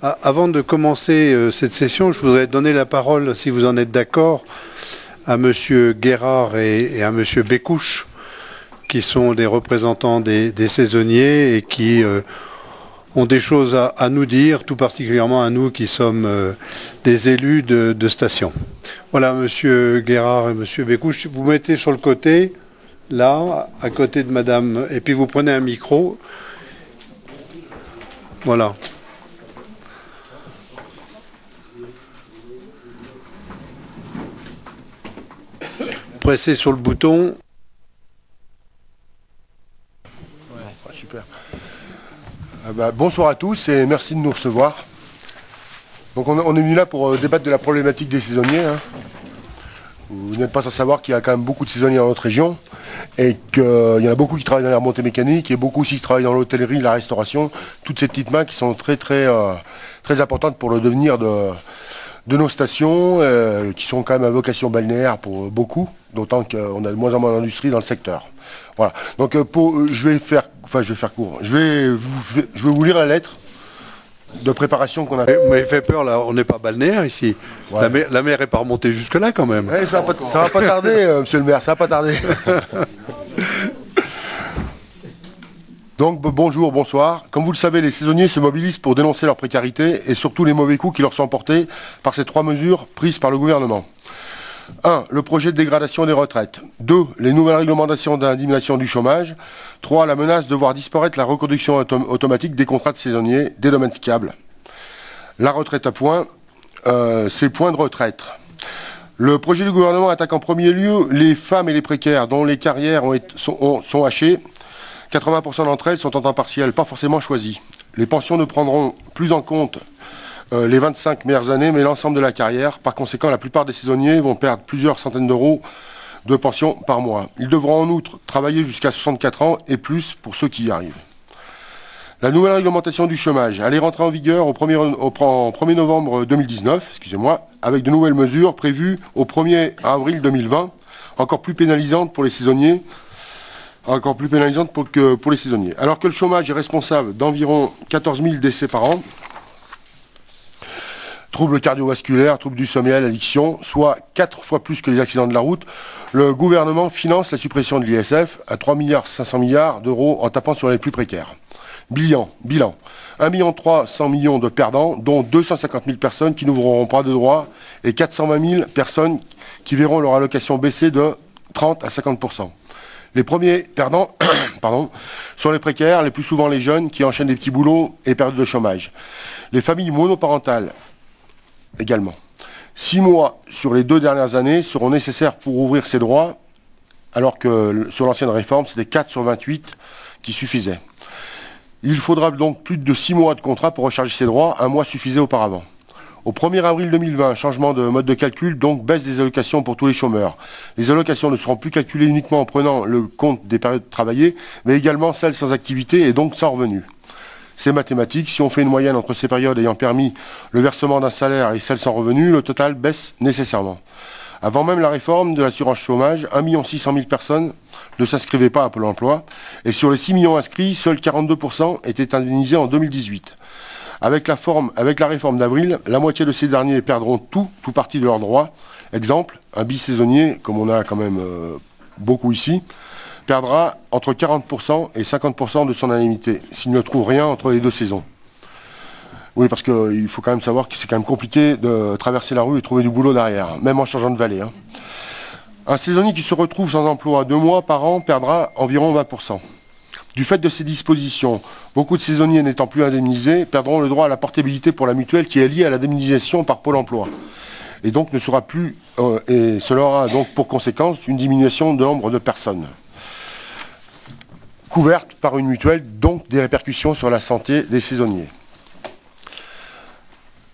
Avant de commencer cette session, je voudrais donner la parole, si vous en êtes d'accord, à Monsieur Guérard et à Monsieur Bécouche, qui sont des représentants des saisonniers et qui ont des choses à nous dire, tout particulièrement à nous qui sommes des élus de station. Voilà, Monsieur Guérard et Monsieur Bécouche, vous mettez sur le côté, là, à côté de Madame, et puis vous prenez un micro. Voilà. Pressez sur le bouton. Ouais, super. Bonsoir à tous et merci de nous recevoir. Donc on est venu là pour débattre de la problématique des saisonniers. Hein. Vous n'êtes pas sans savoir qu'il y a quand même beaucoup de saisonniers dans notre région et qu'il y en a beaucoup qui travaillent dans la remontée mécanique et beaucoup aussi qui travaillent dans l'hôtellerie, la restauration, toutes ces petites mains qui sont très importantes pour le devenir de nos stations, qui sont quand même à vocation balnéaire pour beaucoup, d'autant qu'on a de moins en moins d'industrie dans le secteur. Voilà. Donc je vais faire court. Je vais vous lire la lettre de préparation qu'on a fait. Vous m'avez fait peur là, on n'est pas balnéaire ici. Ouais. La mer n'est pas remontée jusque là quand même. Ouais, ça va pas tarder, monsieur le maire, ça va pas tarder. Donc bonjour, bonsoir. Comme vous le savez, les saisonniers se mobilisent pour dénoncer leur précarité et surtout les mauvais coups qui leur sont portés par ces 3 mesures prises par le gouvernement. 1. Le projet de dégradation des retraites. 2. Les nouvelles réglementations d'indemnisation du chômage. 3. La menace de voir disparaître la reconduction automatique des contrats de saisonniers dédomesticables. La retraite à points, c'est points de retraite. Le projet du gouvernement attaque en premier lieu les femmes et les précaires dont les carrières sont hachées. 80% d'entre elles sont en temps partiel, pas forcément choisies. Les pensions ne prendront plus en compte les 25 meilleures années, mais l'ensemble de la carrière. Par conséquent, la plupart des saisonniers vont perdre plusieurs centaines d'euros de pension par mois. Ils devront en outre travailler jusqu'à 64 ans et plus pour ceux qui y arrivent. La nouvelle réglementation du chômage, elle est rentrée en vigueur au 1er novembre 2019, avec de nouvelles mesures prévues au 1er avril 2020, encore plus pénalisantes pour les saisonniers. Alors que le chômage est responsable d'environ 14 000 décès par an, troubles cardiovasculaires, troubles du sommeil, addiction, soit 4 fois plus que les accidents de la route, le gouvernement finance la suppression de l'ISF à 3,5 milliards d'euros en tapant sur les plus précaires. Bilan. 1,3 million de perdants, dont 250 000 personnes qui n'ouvriront pas de droits et 420 000 personnes qui verront leur allocation baisser de 30 à 50%. Les premiers perdants sont les précaires, les plus souvent les jeunes qui enchaînent des petits boulots et périodes de chômage. Les familles monoparentales également. 6 mois sur les 2 dernières années seront nécessaires pour ouvrir ces droits, alors que sur l'ancienne réforme, c'était 4 sur 28 qui suffisaient. Il faudra donc plus de 6 mois de contrat pour recharger ces droits, 1 mois suffisait auparavant. Au 1er avril 2020, changement de mode de calcul, donc baisse des allocations pour tous les chômeurs. Les allocations ne seront plus calculées uniquement en prenant le compte des périodes travaillées, mais également celles sans activité et donc sans revenus. C'est mathématique, si on fait une moyenne entre ces périodes ayant permis le versement d'un salaire et celles sans revenus, le total baisse nécessairement. Avant même la réforme de l'assurance chômage, 1 600 000 personnes ne s'inscrivaient pas à Pôle emploi, et sur les 6 millions inscrits, seuls 42% étaient indemnisés en 2018. Avec la réforme d'avril, la moitié de ces derniers perdront tout partie de leurs droits. Exemple, un bisaisonnier, comme on a quand même beaucoup ici, perdra entre 40% et 50% de son indemnité, s'il ne trouve rien entre les 2 saisons. Oui, parce qu'il faut quand même savoir que c'est quand même compliqué de traverser la rue et trouver du boulot derrière, même en changeant de vallée. Hein. Un saisonnier qui se retrouve sans emploi 2 mois par an perdra environ 20%. Du fait de ces dispositions, beaucoup de saisonniers n'étant plus indemnisés perdront le droit à la portabilité pour la mutuelle qui est liée à l'indemnisation par Pôle emploi. Et donc ne sera plus, et cela aura donc pour conséquence une diminution de nombre de personnes couvertes par une mutuelle, donc des répercussions sur la santé des saisonniers.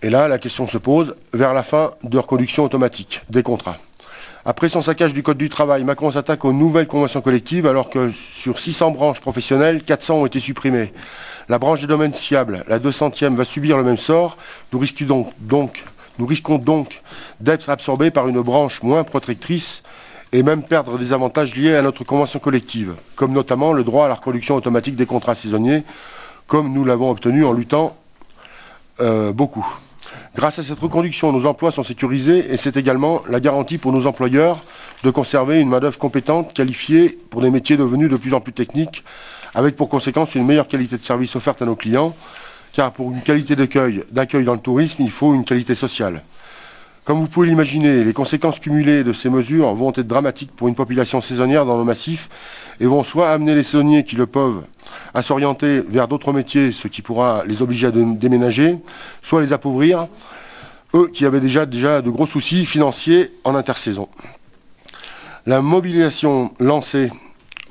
Et là, la question se pose vers la fin de reconduction automatique des contrats. Après son saccage du Code du travail, Macron s'attaque aux nouvelles conventions collectives alors que sur 600 branches professionnelles, 400 ont été supprimées. La branche des domaines sciables, la 200e, va subir le même sort. Nous risquons donc d'être absorbés par une branche moins protectrice et même perdre des avantages liés à notre convention collective, comme notamment le droit à la reconduction automatique des contrats saisonniers, comme nous l'avons obtenu en luttant beaucoup. Grâce à cette reconduction, nos emplois sont sécurisés et c'est également la garantie pour nos employeurs de conserver une main-d'œuvre compétente, qualifiée pour des métiers devenus de plus en plus techniques, avec pour conséquence une meilleure qualité de service offerte à nos clients, car pour une qualité d'accueil dans le tourisme, il faut une qualité sociale. Comme vous pouvez l'imaginer, les conséquences cumulées de ces mesures vont être dramatiques pour une population saisonnière dans nos massifs et vont soit amener les saisonniers qui le peuvent à s'orienter vers d'autres métiers, ce qui pourra les obliger à déménager, soit les appauvrir, eux qui avaient déjà de gros soucis financiers en intersaison. La mobilisation lancée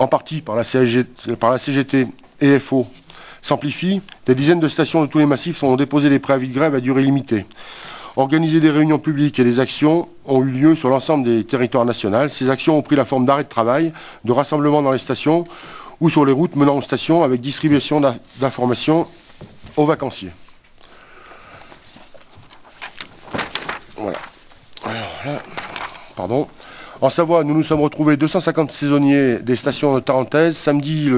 en partie par la CGT et FO s'amplifie. Des dizaines de stations de tous les massifs ont déposé des préavis de grève à durée limitée. Organiser des réunions publiques et des actions ont eu lieu sur l'ensemble des territoires nationaux. Ces actions ont pris la forme d'arrêts de travail, de rassemblements dans les stations ou sur les routes menant aux stations avec distribution d'informations aux vacanciers. Voilà. Alors là, pardon. En Savoie, nous nous sommes retrouvés 250 saisonniers des stations de Tarentaise samedi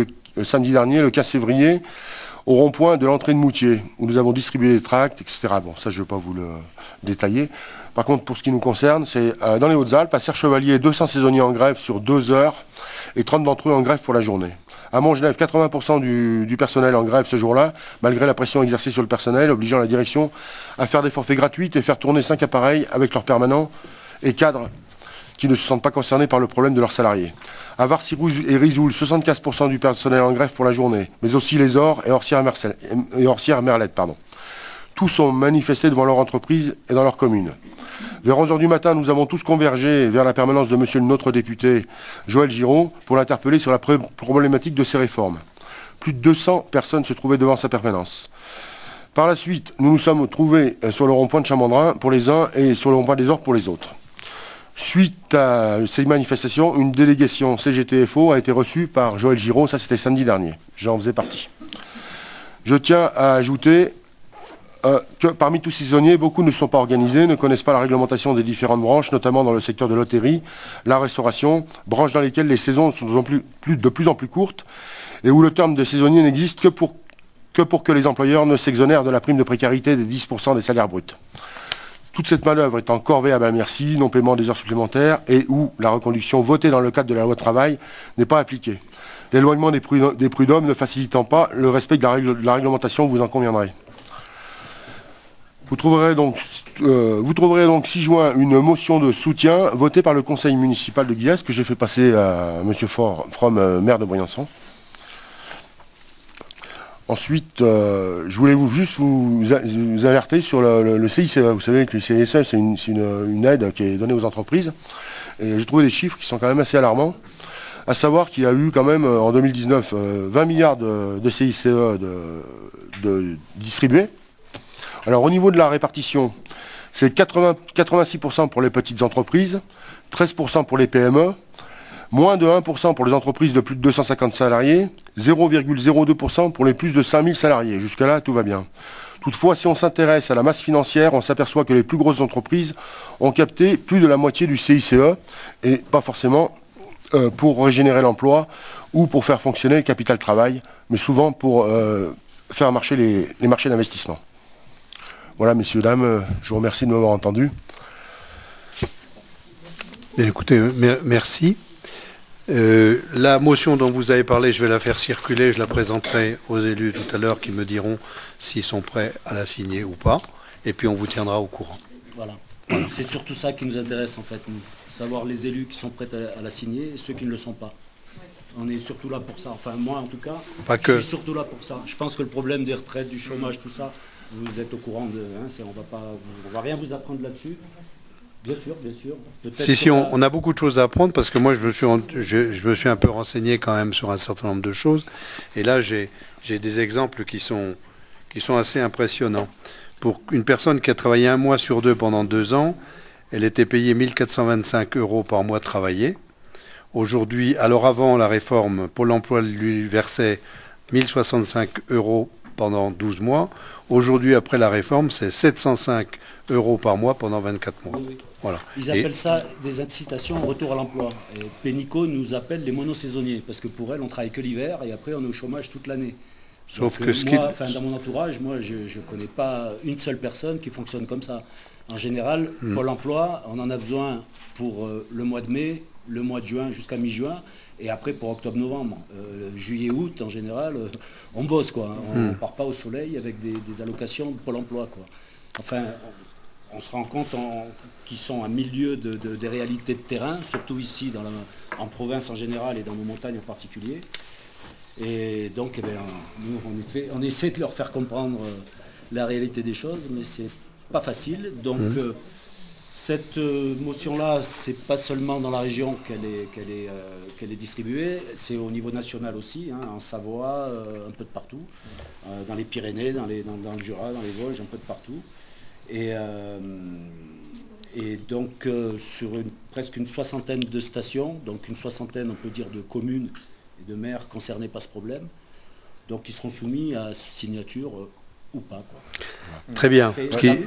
dernier, le 15 février, au rond-point de l'entrée de Moutier, où nous avons distribué des tracts, etc. Bon, ça, je ne vais pas vous le détailler. Par contre, pour ce qui nous concerne, c'est dans les Hautes-Alpes, à Serre-Chevalier, 200 saisonniers en grève sur 2 heures et 30 d'entre eux en grève pour la journée. À Montgenèvre, 80% du personnel en grève ce jour-là, malgré la pression exercée sur le personnel, obligeant la direction à faire des forfaits gratuits et faire tourner 5 appareils avec leurs permanents et cadres qui ne se sentent pas concernés par le problème de leurs salariés. À Varcy et Risoul, 75% du personnel en grève pour la journée, mais aussi les Ors et Orsières-Merlette. Tous ont manifesté devant leur entreprise et dans leur commune. Vers 11h du matin, nous avons tous convergé vers la permanence de monsieur notre député Joël Giraud pour l'interpeller sur la problématique de ces réformes. Plus de 200 personnes se trouvaient devant sa permanence. Par la suite, nous nous sommes trouvés sur le rond-point de Chamandrin pour les uns et sur le rond-point des Ors pour les autres. Suite à ces manifestations, une délégation CGT-FO a été reçue par Joël Giraud, ça c'était samedi dernier, j'en faisais partie. Je tiens à ajouter que parmi tous ces saisonniers, beaucoup ne sont pas organisés, ne connaissent pas la réglementation des différentes branches, notamment dans le secteur de l'hôtellerie, la restauration, branches dans lesquelles les saisons sont de plus en plus courtes et où le terme de saisonnier n'existe que pour que les employeurs ne s'exonèrent de la prime de précarité des 10% des salaires bruts. Toute cette manœuvre est en corvée à bas merci, non-paiement des heures supplémentaires et où la reconduction votée dans le cadre de la loi travail n'est pas appliquée. L'éloignement des prud'hommes ne facilitant pas le respect de la réglementation, vous en conviendrez. Vous trouverez donc 6 juin une motion de soutien votée par le conseil municipal de Guillestre que j'ai fait passer à M. From, maire de Briançon. Ensuite, je voulais juste vous alerter sur le CICE. Vous savez que le CICE, c'est une aide qui est donnée aux entreprises. Et j'ai trouvé des chiffres qui sont quand même assez alarmants. À savoir qu'il y a eu quand même en 2019 20 milliards de CICE de distribués. Alors au niveau de la répartition, c'est 86% pour les petites entreprises, 13% pour les PME, moins de 1% pour les entreprises de plus de 250 salariés, 0,02% pour les plus de 5000 salariés. Jusque-là, tout va bien. Toutefois, si on s'intéresse à la masse financière, on s'aperçoit que les plus grosses entreprises ont capté plus de la moitié du CICE, et pas forcément pour régénérer l'emploi ou pour faire fonctionner le capital travail, mais souvent pour faire marcher les marchés d'investissement. Voilà, messieurs, dames, je vous remercie de m'avoir entendu. Bien, écoutez, merci. La motion dont vous avez parlé, je vais la faire circuler, je la présenterai aux élus tout à l'heure qui me diront s'ils sont prêts à la signer ou pas, et puis on vous tiendra au courant. Voilà. C'est surtout ça qui nous intéresse en fait, nous. Savoir les élus qui sont prêts à la signer et ceux qui ne le sont pas. On est surtout là pour ça, enfin moi en tout cas, je suis surtout là pour ça. Je pense que le problème des retraites, du chômage, tout ça, vous êtes au courant de... on va rien vous apprendre là-dessus. Bien sûr, bien sûr. Si, on a beaucoup de choses à apprendre parce que moi, je me suis un peu renseigné quand même sur un certain nombre de choses. Et là, j'ai des exemples qui sont assez impressionnants. Pour une personne qui a travaillé 1 mois sur 2 pendant 2 ans, elle était payée 1 425 € par mois travaillé. Aujourd'hui, alors avant la réforme, Pôle emploi lui versait 1 065 € pendant 12 mois. Aujourd'hui, après la réforme, c'est 705 € par mois pendant 24 mois. Oui. Voilà. Ils appellent ça des incitations au retour à l'emploi. Et Pénicaud nous appelle les monosaisonniers, parce que pour elle, on travaille que l'hiver et après on est au chômage toute l'année. Sauf donc, que moi, dans mon entourage, moi, je ne connais pas une seule personne qui fonctionne comme ça. En général, Pôle emploi, on en a besoin pour le mois de mai, le mois de juin jusqu'à mi-juin, et après pour octobre-novembre. Juillet, août, en général, on bosse, quoi. On ne part pas au soleil avec des allocations de Pôle emploi, quoi. Enfin, on se rend compte qu'ils sont à milieu des réalités de terrain, surtout ici, en province en général et dans nos montagnes en particulier. Et donc, nous, on essaie de leur faire comprendre la réalité des choses, mais c'est pas facile. Donc, cette motion-là, c'est pas seulement dans la région qu'elle est distribuée, c'est au niveau national aussi, hein, en Savoie, un peu de partout, dans les Pyrénées, dans le Jura, dans les Vosges, un peu de partout. Et donc, sur presque une soixantaine de stations, donc une soixantaine, on peut dire, de communes et de maires concernés par ce problème, donc ils seront soumis à signature ou pas, quoi. Très bien.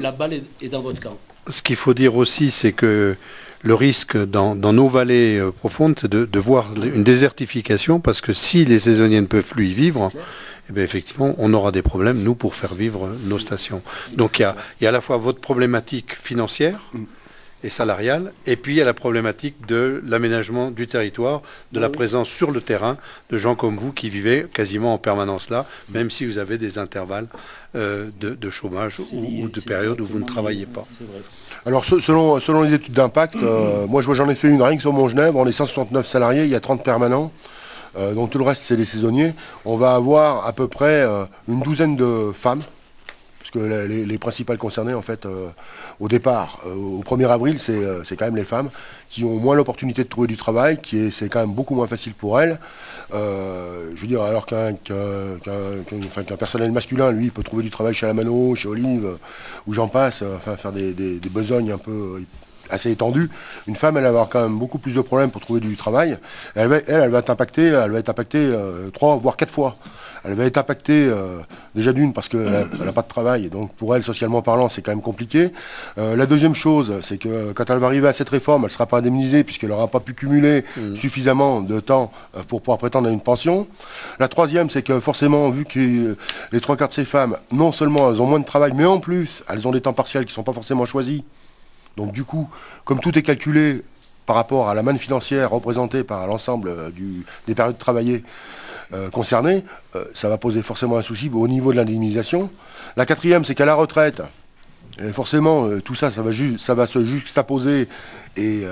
La balle est dans votre camp. Ce qu'il faut dire aussi, c'est que le risque dans nos vallées profondes, c'est de voir une désertification, parce que si les saisonniers ne peuvent plus y vivre, eh bien, effectivement, on aura des problèmes, nous, pour faire vivre nos stations. Donc il y a à la fois votre problématique financière et salariale, et puis il y a la problématique de l'aménagement du territoire, de la présence sur le terrain de gens comme vous qui vivez quasiment en permanence là, même si vous avez des intervalles de chômage ou de périodes où vous ne travaillez pas. Alors selon les études d'impact, moi j'en ai fait une rien que sur Montgenèvre, on est 169 salariés, il y a 30 permanents. Donc tout le reste c'est les saisonniers. On va avoir à peu près une douzaine de femmes, puisque les principales concernées en fait au départ, au 1er avril, c'est quand même les femmes qui ont moins l'opportunité de trouver du travail, c'est quand même beaucoup moins facile pour elles. Je veux dire, alors qu'un personnel masculin, lui, peut trouver du travail chez Alamano, chez Olive, où j'en passe, enfin faire des besognes un peu assez étendue, une femme, elle va avoir quand même beaucoup plus de problèmes pour trouver du travail. Elle va être impactée 3 voire 4 fois. Elle va être impactée déjà d'une parce qu'elle n'a pas de travail, et donc pour elle, socialement parlant, c'est quand même compliqué. La deuxième chose, c'est que quand elle va arriver à cette réforme, elle ne sera pas indemnisée puisqu'elle n'aura pas pu cumuler suffisamment de temps pour pouvoir prétendre à une pension. La troisième, c'est que forcément, vu que les 3/4 de ces femmes, non seulement elles ont moins de travail, mais en plus, elles ont des temps partiels qui ne sont pas forcément choisis. Donc du coup, comme tout est calculé par rapport à la manne financière représentée par l'ensemble des périodes travaillées concernées, ça va poser forcément un souci au niveau de l'indemnisation. La quatrième, c'est qu'à la retraite, forcément, tout ça, ça va se juxtaposer, et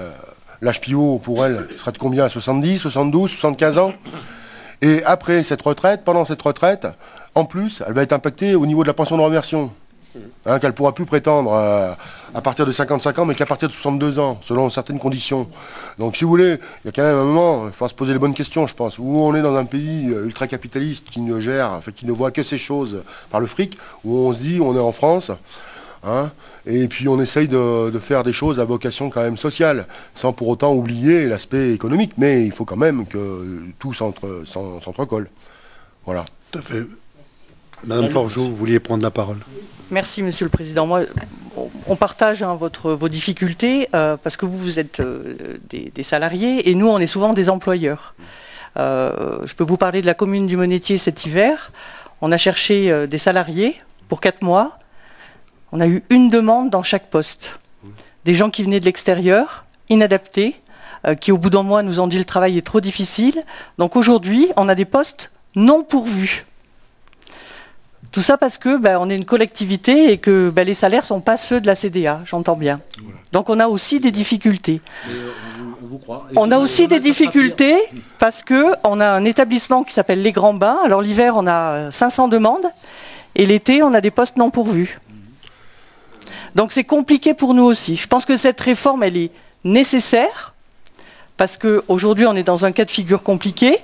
l'âge pivot pour elle sera de combien? 70, 72, 75 ans. Et après cette retraite, pendant cette retraite, en plus, elle va être impactée au niveau de la pension de réversion. Hein, qu'elle ne pourra plus prétendre à partir de 55 ans, mais qu'à partir de 62 ans, selon certaines conditions. Donc si vous voulez, il y a quand même un moment, il faut se poser les bonnes questions, je pense, où on est dans un pays ultra-capitaliste qui ne voit que ces choses par le fric, où on se dit, on est en France, hein, et puis on essaye de faire des choses à vocation quand même sociale, sans pour autant oublier l'aspect économique, mais il faut quand même que tout s'entrecolle. Voilà. Tout à fait. Madame Forgeau, vous vouliez prendre la parole. Merci, Monsieur le Président. Moi, on partage vos difficultés parce que vous êtes des salariés et nous, on est souvent des employeurs. Je peux vous parler de la commune du Monétier cet hiver. On a cherché des salariés pour 4 mois. On a eu une demande dans chaque poste. Des gens qui venaient de l'extérieur, inadaptés, qui au bout d'un mois nous ont dit le travail est trop difficile. Donc aujourd'hui, on a des postes non pourvus. Tout ça parce que on est une collectivité et que les salaires ne sont pas ceux de la CDA, j'entends bien. Voilà. Donc on a aussi des difficultés. On vous croit. On a aussi des difficultés parce qu'on a un établissement qui s'appelle Les Grands Bains. Alors l'hiver, on a 500 demandes et l'été, on a des postes non pourvus. Donc c'est compliqué pour nous aussi. Je pense que cette réforme, elle est nécessaire parce qu'aujourd'hui, on est dans un cas de figure compliqué,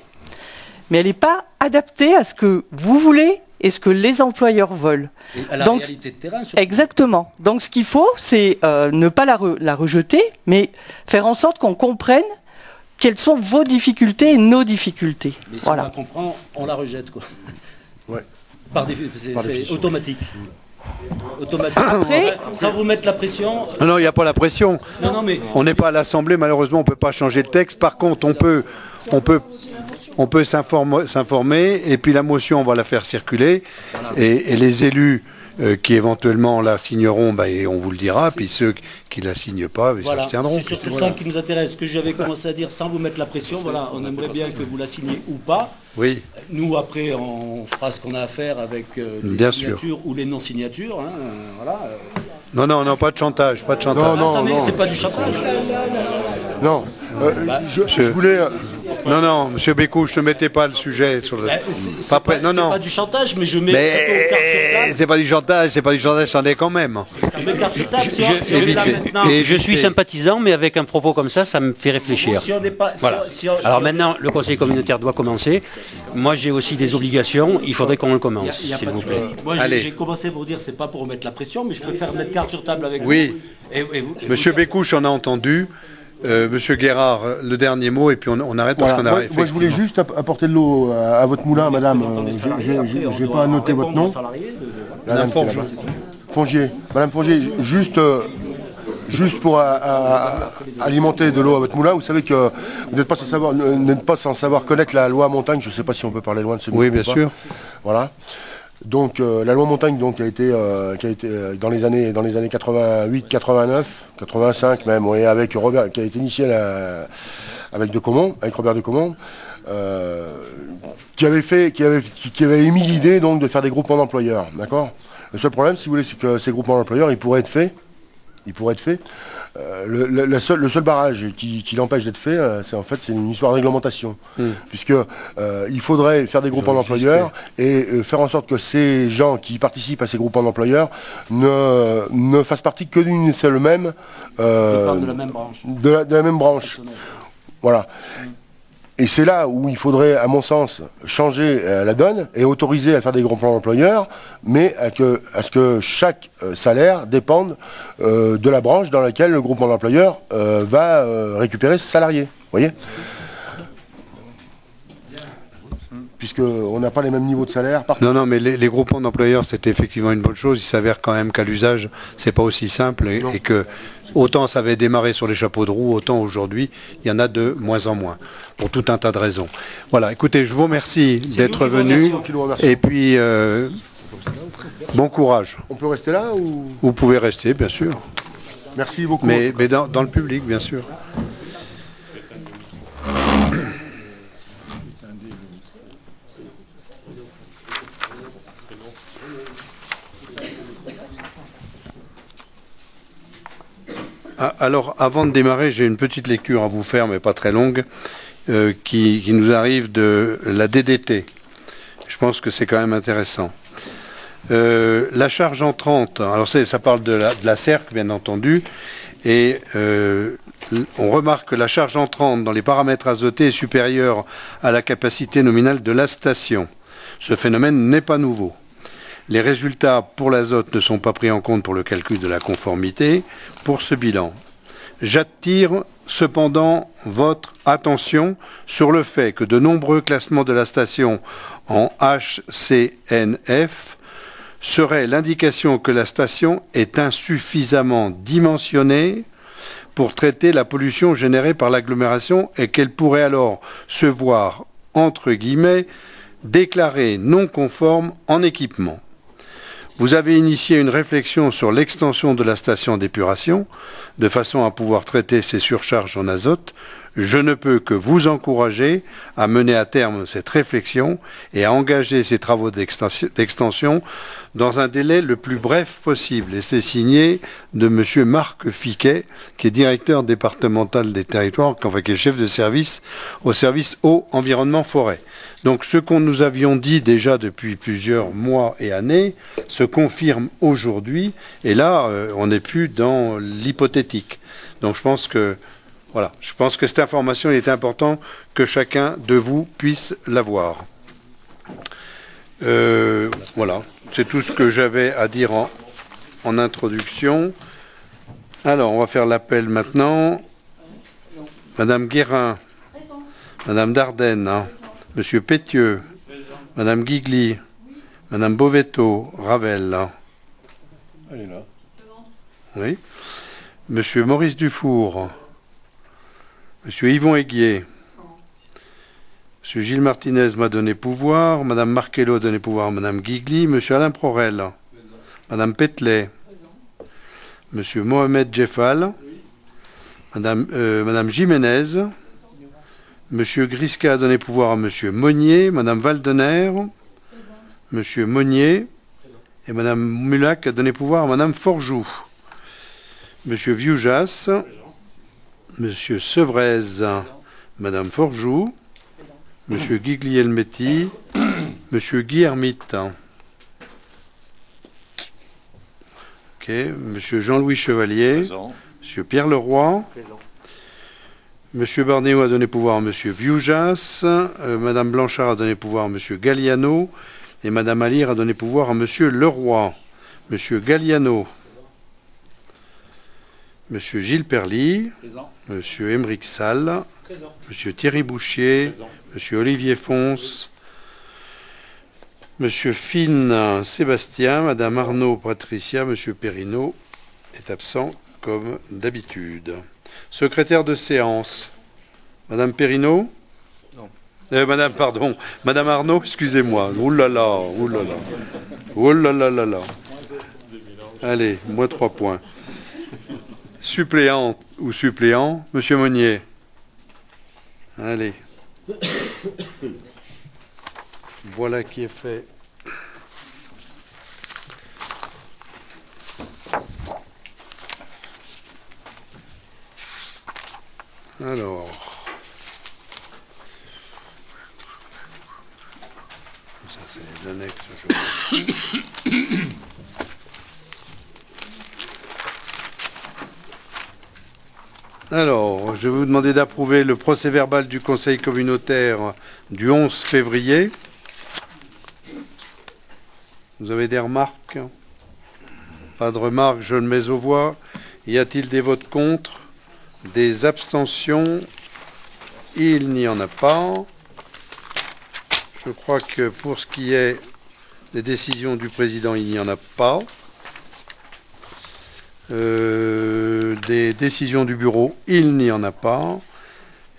mais elle n'est pas adaptée à ce que vous voulez et ce que les employeurs veulent. Et à la réalité de terrain, surtout. Exactement. Donc ce qu'il faut, c'est ne pas la rejeter, mais faire en sorte qu'on comprenne quelles sont vos difficultés et nos difficultés. Mais si voilà. On la comprend, on la rejette, quoi. Ouais. C'est automatique. Automatique. Après, sans vous mettre la pression. Non, il n'y a pas la pression. Non, mais on n'est pas à l'Assemblée, malheureusement, on ne peut pas changer le texte. Par contre, on peut on peut s'informer, et puis la motion, on va la faire circuler, et les élus qui éventuellement la signeront, et on vous le dira, puis ceux qui ne la signent pas, ils s'abstiendront. C'est surtout ça qui nous intéresse. Ce que j'avais commencé à dire, sans vous mettre la pression, voilà, on aimerait bien que vous la signiez ou pas. Oui. Nous, après, on fera ce qu'on a à faire avec les signatures ou les non-signatures. Hein, voilà. Non, pas de chantage, pas de chantage. Non, c'est pas du chantage. Non, je voulais... Non, monsieur Bécouche, ne mettez pas le sujet sur le... C'est pas du chantage, mais je mets plutôt carte sur table. C'est pas du chantage, c'en est quand même. Je mets carte sur table, je suis sympathisant, mais avec un propos comme ça me fait réfléchir. Alors maintenant, le conseil communautaire doit commencer. Moi, j'ai aussi des obligations, il faudrait qu'on le commence, s'il vous plaît. Moi, j'ai commencé pour dire, c'est pas pour mettre la pression, mais je préfère mettre carte sur table avec vous. Oui, monsieur Bécouche, on a entendu. Monsieur Guérard, le dernier mot, et puis on arrête parce qu'on a... Moi, je voulais juste apporter de l'eau à votre moulin, madame. Je n'ai pas noté votre nom. Madame Fongier. Madame Fongier, juste pour alimenter de l'eau à votre moulin, vous savez que vous n'êtes pas sans savoir connaître la loi montagne. Je ne sais pas si on peut parler loin de ce micro. Oui, bien sûr. Voilà. Donc la loi montagne qui a été dans les années 88, 89, 85 même, oui, avec Robert, qui a été initié avec Robert de Comont, qui avait émis l'idée donc de faire des groupements d'employeurs, d'accord. Le seul problème, si vous voulez, c'est que ces groupements d'employeurs, ils pourraient être faits. Le seul barrage qui l'empêche d'être fait, c'est une histoire de réglementation. Puisque il faudrait faire des groupements d'employeurs et faire en sorte que ces gens qui participent à ces groupements d'employeurs ne fassent partie que d'une seule même... de la même branche. De la même branche. Voilà. Et c'est là où il faudrait, à mon sens, changer la donne et autoriser à faire des groupements d'employeurs, mais à ce que chaque salaire dépende de la branche dans laquelle le groupement d'employeurs va récupérer ses salariés. Vous voyez ? Puisqu'on n'a pas les mêmes niveaux de salaire. Non, mais les groupements d'employeurs, c'est effectivement une bonne chose. Il s'avère quand même qu'à l'usage, c'est pas aussi simple et que autant ça avait démarré sur les chapeaux de roue, autant aujourd'hui, il y en a de moins en moins, pour tout un tas de raisons. Voilà, écoutez, je vous remercie d'être venu, et puis bon courage. On peut rester là ou... Vous pouvez rester, bien sûr. Merci beaucoup. Mais dans le public, bien sûr. Alors, avant de démarrer, j'ai une petite lecture à vous faire, mais pas très longue, qui nous arrive de la DDT. Je pense que c'est quand même intéressant. La charge entrante, alors ça parle de la CERC, bien entendu, et on remarque que la charge entrante dans les paramètres azotés est supérieure à la capacité nominale de la station. Ce phénomène n'est pas nouveau. Les résultats pour l'azote ne sont pas pris en compte pour le calcul de la conformité pour ce bilan. J'attire cependant votre attention sur le fait que de nombreux classements de la station en HCNF seraient l'indication que la station est insuffisamment dimensionnée pour traiter la pollution générée par l'agglomération et qu'elle pourrait alors se voir, entre guillemets, déclarée non conforme en équipement. Vous avez initié une réflexion sur l'extension de la station d'épuration, de façon à pouvoir traiter ces surcharges en azote. Je ne peux que vous encourager à mener à terme cette réflexion et à engager ces travaux d'extension dans un délai le plus bref possible. Et c'est signé de M. Marc Fiquet, qui est directeur départemental des territoires, qui est chef de service au service eau, environnement, forêt. Donc ce qu'on nous avions dit déjà depuis plusieurs mois et années se confirme aujourd'hui, et là on n'est plus dans l'hypothétique. Donc je pense que cette information, il est important que chacun de vous puisse l'avoir. Voilà, c'est tout ce que j'avais à dire en introduction. Alors on va faire l'appel maintenant. Madame Guérin, Madame Dardenne, Monsieur Pétieux, Madame Guigli, Madame Bovetto, Ravel. Elle est là. Oui. Monsieur Maurice Dufour, Monsieur Yvon Aiguier, M. Gilles Martinez m'a donné pouvoir. Mme Marchello a donné pouvoir à Mme Guigli. M. Alain Prorel. Mme Petelet. M. Mohamed Djeffal. Mme Jiménez. M. Grisca a donné pouvoir à M. Monnier. Mme Valdener. M. Monnier. Et Mme Mulac a donné pouvoir à Mme Forjoux. M. Vioujas. M. Sevrez. Mme Forjoux. M. Guiglielmetti. M. Guy Hermite. Ok. M. Jean-Louis Chevalier. Présent. M. Pierre Leroy. Présent. M. Barnéo a donné pouvoir à M. Vioujas. Mme Blanchard a donné pouvoir à M. Galliano. Et Mme Alire a donné pouvoir à M. Leroy. M. Galliano. M. Gilles Perly. Présent. M. Émeric Salle. Présent. M. Thierry Bouchier. Présent. M. Olivier Fons. M. Fine Sébastien. Mme Arnaud Patricia. M. Perrineau est absent comme d'habitude. Secrétaire de séance. Mme Perrineau? Non. Madame Arnaud, excusez-moi. Ouh là là, ouh là là. Ouh là là là là. Allez, moins 3 points. Suppléant ou suppléant, Monsieur Monnier. Allez. Voilà qui est fait. Alors. Ça, c'est les annexes. Alors, je vais vous demander d'approuver le procès-verbal du Conseil communautaire du 11 février. Vous avez des remarques? Pas de remarques, je le mets aux voix. Y a-t-il des votes contre? Des abstentions? Il n'y en a pas. Je crois que pour ce qui est des décisions du président, il n'y en a pas. Des décisions du bureau, il n'y en a pas.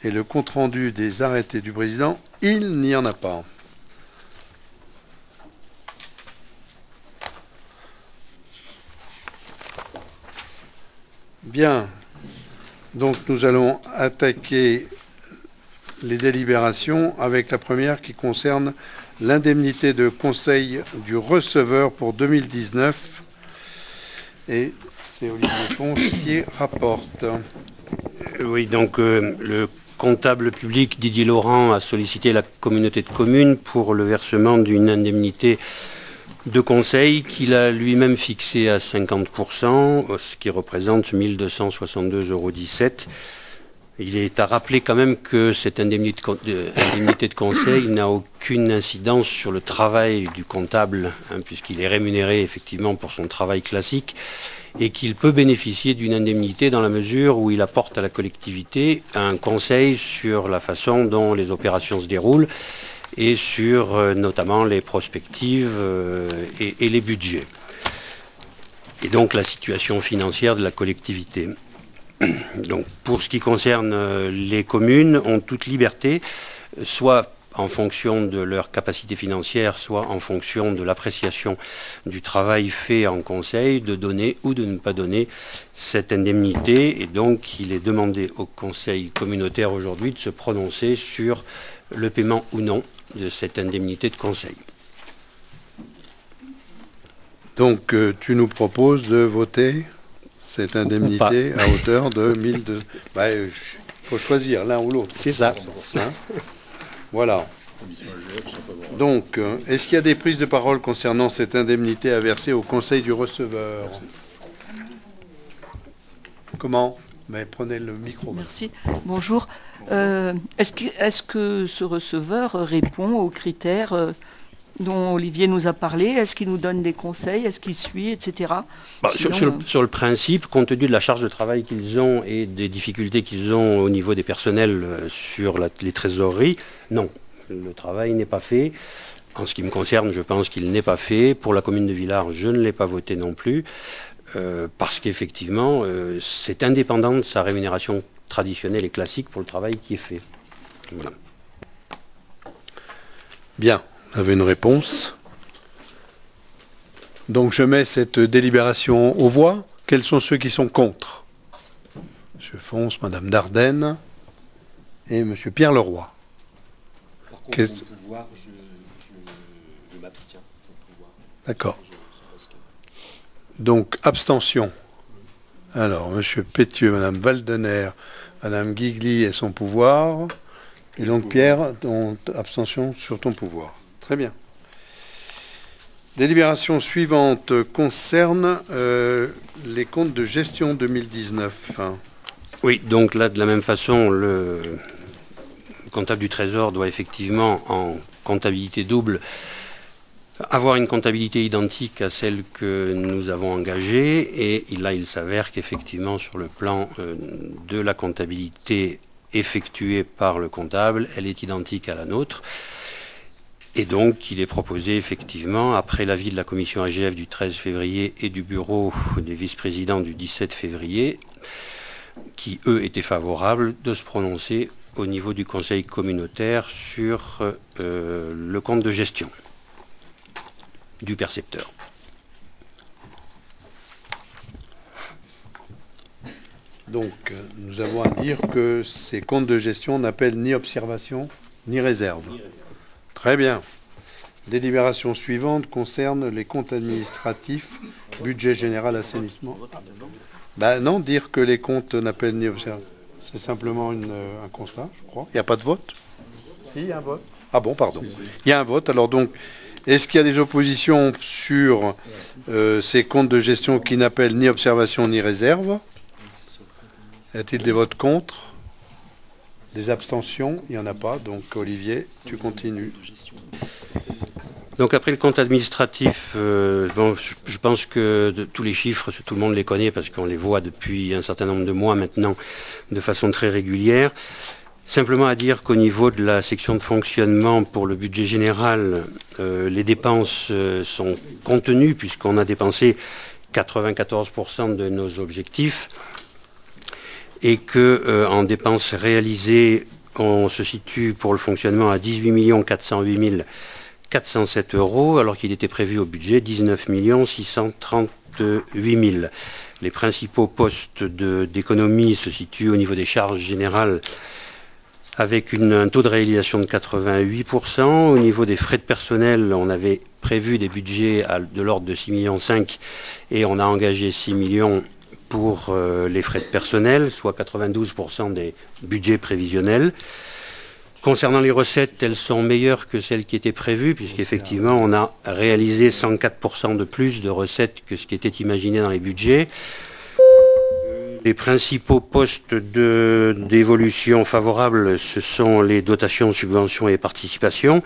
Et le compte-rendu des arrêtés du président, il n'y en a pas. Bien. Donc nous allons attaquer les délibérations avec la première qui concerne l'indemnité de conseil du receveur pour 2019. Et c'est Olivier Fons qui rapporte. Oui, donc le comptable public Didier Laurent a sollicité la communauté de communes pour le versement d'une indemnité de conseil qu'il a lui-même fixée à 50%, ce qui représente 1 262,17 €. Il est à rappeler quand même que cette indemnité de conseil n'a aucune incidence sur le travail du comptable, puisqu'il est rémunéré effectivement pour son travail classique, et qu'il peut bénéficier d'une indemnité dans la mesure où il apporte à la collectivité un conseil sur la façon dont les opérations se déroulent et sur notamment les prospectives et les budgets. Et donc la situation financière de la collectivité. Donc, pour ce qui concerne les communes, ont toute liberté, soit en fonction de leur capacité financière, soit en fonction de l'appréciation du travail fait en conseil, de donner ou de ne pas donner cette indemnité. Et donc, il est demandé au conseil communautaire aujourd'hui de se prononcer sur le paiement ou non de cette indemnité de conseil. Donc, tu nous proposes de voter cette indemnité à hauteur de 1200. Il faut choisir l'un ou l'autre. C'est ça. Hein, voilà. Donc, est-ce qu'il y a des prises de parole concernant cette indemnité à verser au conseil du receveur? Merci. Comment? Mais prenez le micro. Merci. Bonjour. Est-ce que ce receveur répond aux critères dont Olivier nous a parlé? Est-ce qu'il nous donne des conseils? Est-ce qu'il suit, etc. Sur le principe, compte tenu de la charge de travail qu'ils ont et des difficultés qu'ils ont au niveau des personnels sur les trésoreries, non, le travail n'est pas fait. En ce qui me concerne, je pense qu'il n'est pas fait. Pour la commune de Villars, je ne l'ai pas voté non plus, parce qu'effectivement, c'est indépendant de sa rémunération traditionnelle et classique pour le travail qui est fait. Voilà. Bien, vous avez une réponse. Donc je mets cette délibération aux voix. Quels sont ceux qui sont contre? M. Fons, Mme Dardenne et M. Pierre Leroy. Par contre, mon pouvoir, je m'abstiens. D'accord. Donc, abstention. Alors, M. Pétieux, Mme Valdener, Mme Guigli et son pouvoir. Et donc, Pierre, abstention sur ton pouvoir. Très bien. Délibération suivante concerne les comptes de gestion 2019. Oui, donc là, de la même façon, le comptable du Trésor doit effectivement, en comptabilité double, avoir une comptabilité identique à celle que nous avons engagée. Et là, il s'avère qu'effectivement, sur le plan de la comptabilité effectuée par le comptable, elle est identique à la nôtre. Et donc, il est proposé effectivement, après l'avis de la commission AGF du 13 février et du bureau des vice-présidents du 17 février, qui, eux, étaient favorables, de se prononcer au niveau du conseil communautaire sur le compte de gestion du percepteur. Donc, nous avons à dire que ces comptes de gestion n'appellent ni observation ni réserve. Très bien. Délibération suivante concerne les comptes administratifs, budget général, assainissement. Ben non, dire que les comptes n'appellent ni observation, c'est simplement un constat, je crois. Il n'y a pas de vote? Si, il y a un vote. Ah bon, pardon. Il y a un vote. Alors donc, est-ce qu'il y a des oppositions sur ces comptes de gestion qui n'appellent ni observation ni réserve? Y a-t-il des votes contre? Des abstentions? Il n'y en a pas. Donc, Olivier, tu continues. Donc, après le compte administratif, bon, je pense que tous les chiffres, tout le monde les connaît parce qu'on les voit depuis un certain nombre de mois maintenant de façon très régulière. Simplement à dire qu'au niveau de la section de fonctionnement pour le budget général, les dépenses sont contenues puisqu'on a dépensé 94% de nos objectifs. Et qu'en dépenses réalisées, on se situe pour le fonctionnement à 18 408 407 €, alors qu'il était prévu au budget 19 638 000. Les principaux postes d'économie se situent au niveau des charges générales, avec un taux de réalisation de 88%. Au niveau des frais de personnel, on avait prévu des budgets de l'ordre de 6,5 millions et on a engagé 6 millions pour les frais de personnel, soit 92% des budgets prévisionnels. Concernant les recettes, elles sont meilleures que celles qui étaient prévues, puisqu'effectivement, on a réalisé 104% de plus de recettes que ce qui était imaginé dans les budgets. Les principaux postes d'évolution favorables, ce sont les dotations, subventions et participations,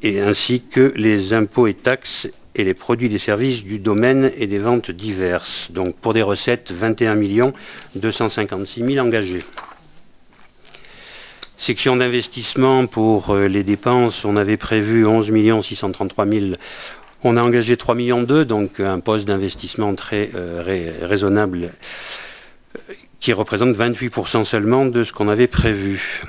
ainsi que les impôts et taxes et les produits des services du domaine et des ventes diverses. Donc pour des recettes, 21 256 000 engagés. Section d'investissement pour les dépenses, on avait prévu 11 633 000. On a engagé 3,2 millions, donc un poste d'investissement très raisonnable qui représente 28% seulement de ce qu'on avait prévu.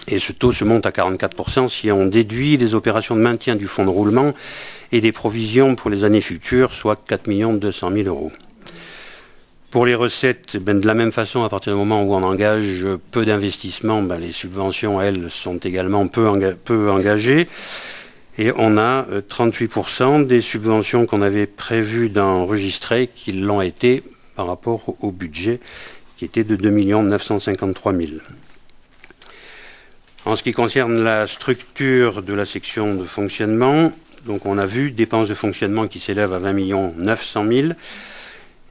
Et ce taux se monte à 44% si on déduit les opérations de maintien du fonds de roulement et des provisions pour les années futures, soit 4 200 000 €. Pour les recettes, de la même façon, à partir du moment où on engage peu d'investissements, les subventions, elles, sont également peu engagées. Et on a 38% des subventions qu'on avait prévues d'enregistrer qui l'ont été par rapport au budget qui était de 2 953 000. En ce qui concerne la structure de la section de fonctionnement, donc on a vu dépenses de fonctionnement qui s'élèvent à 20 900 000,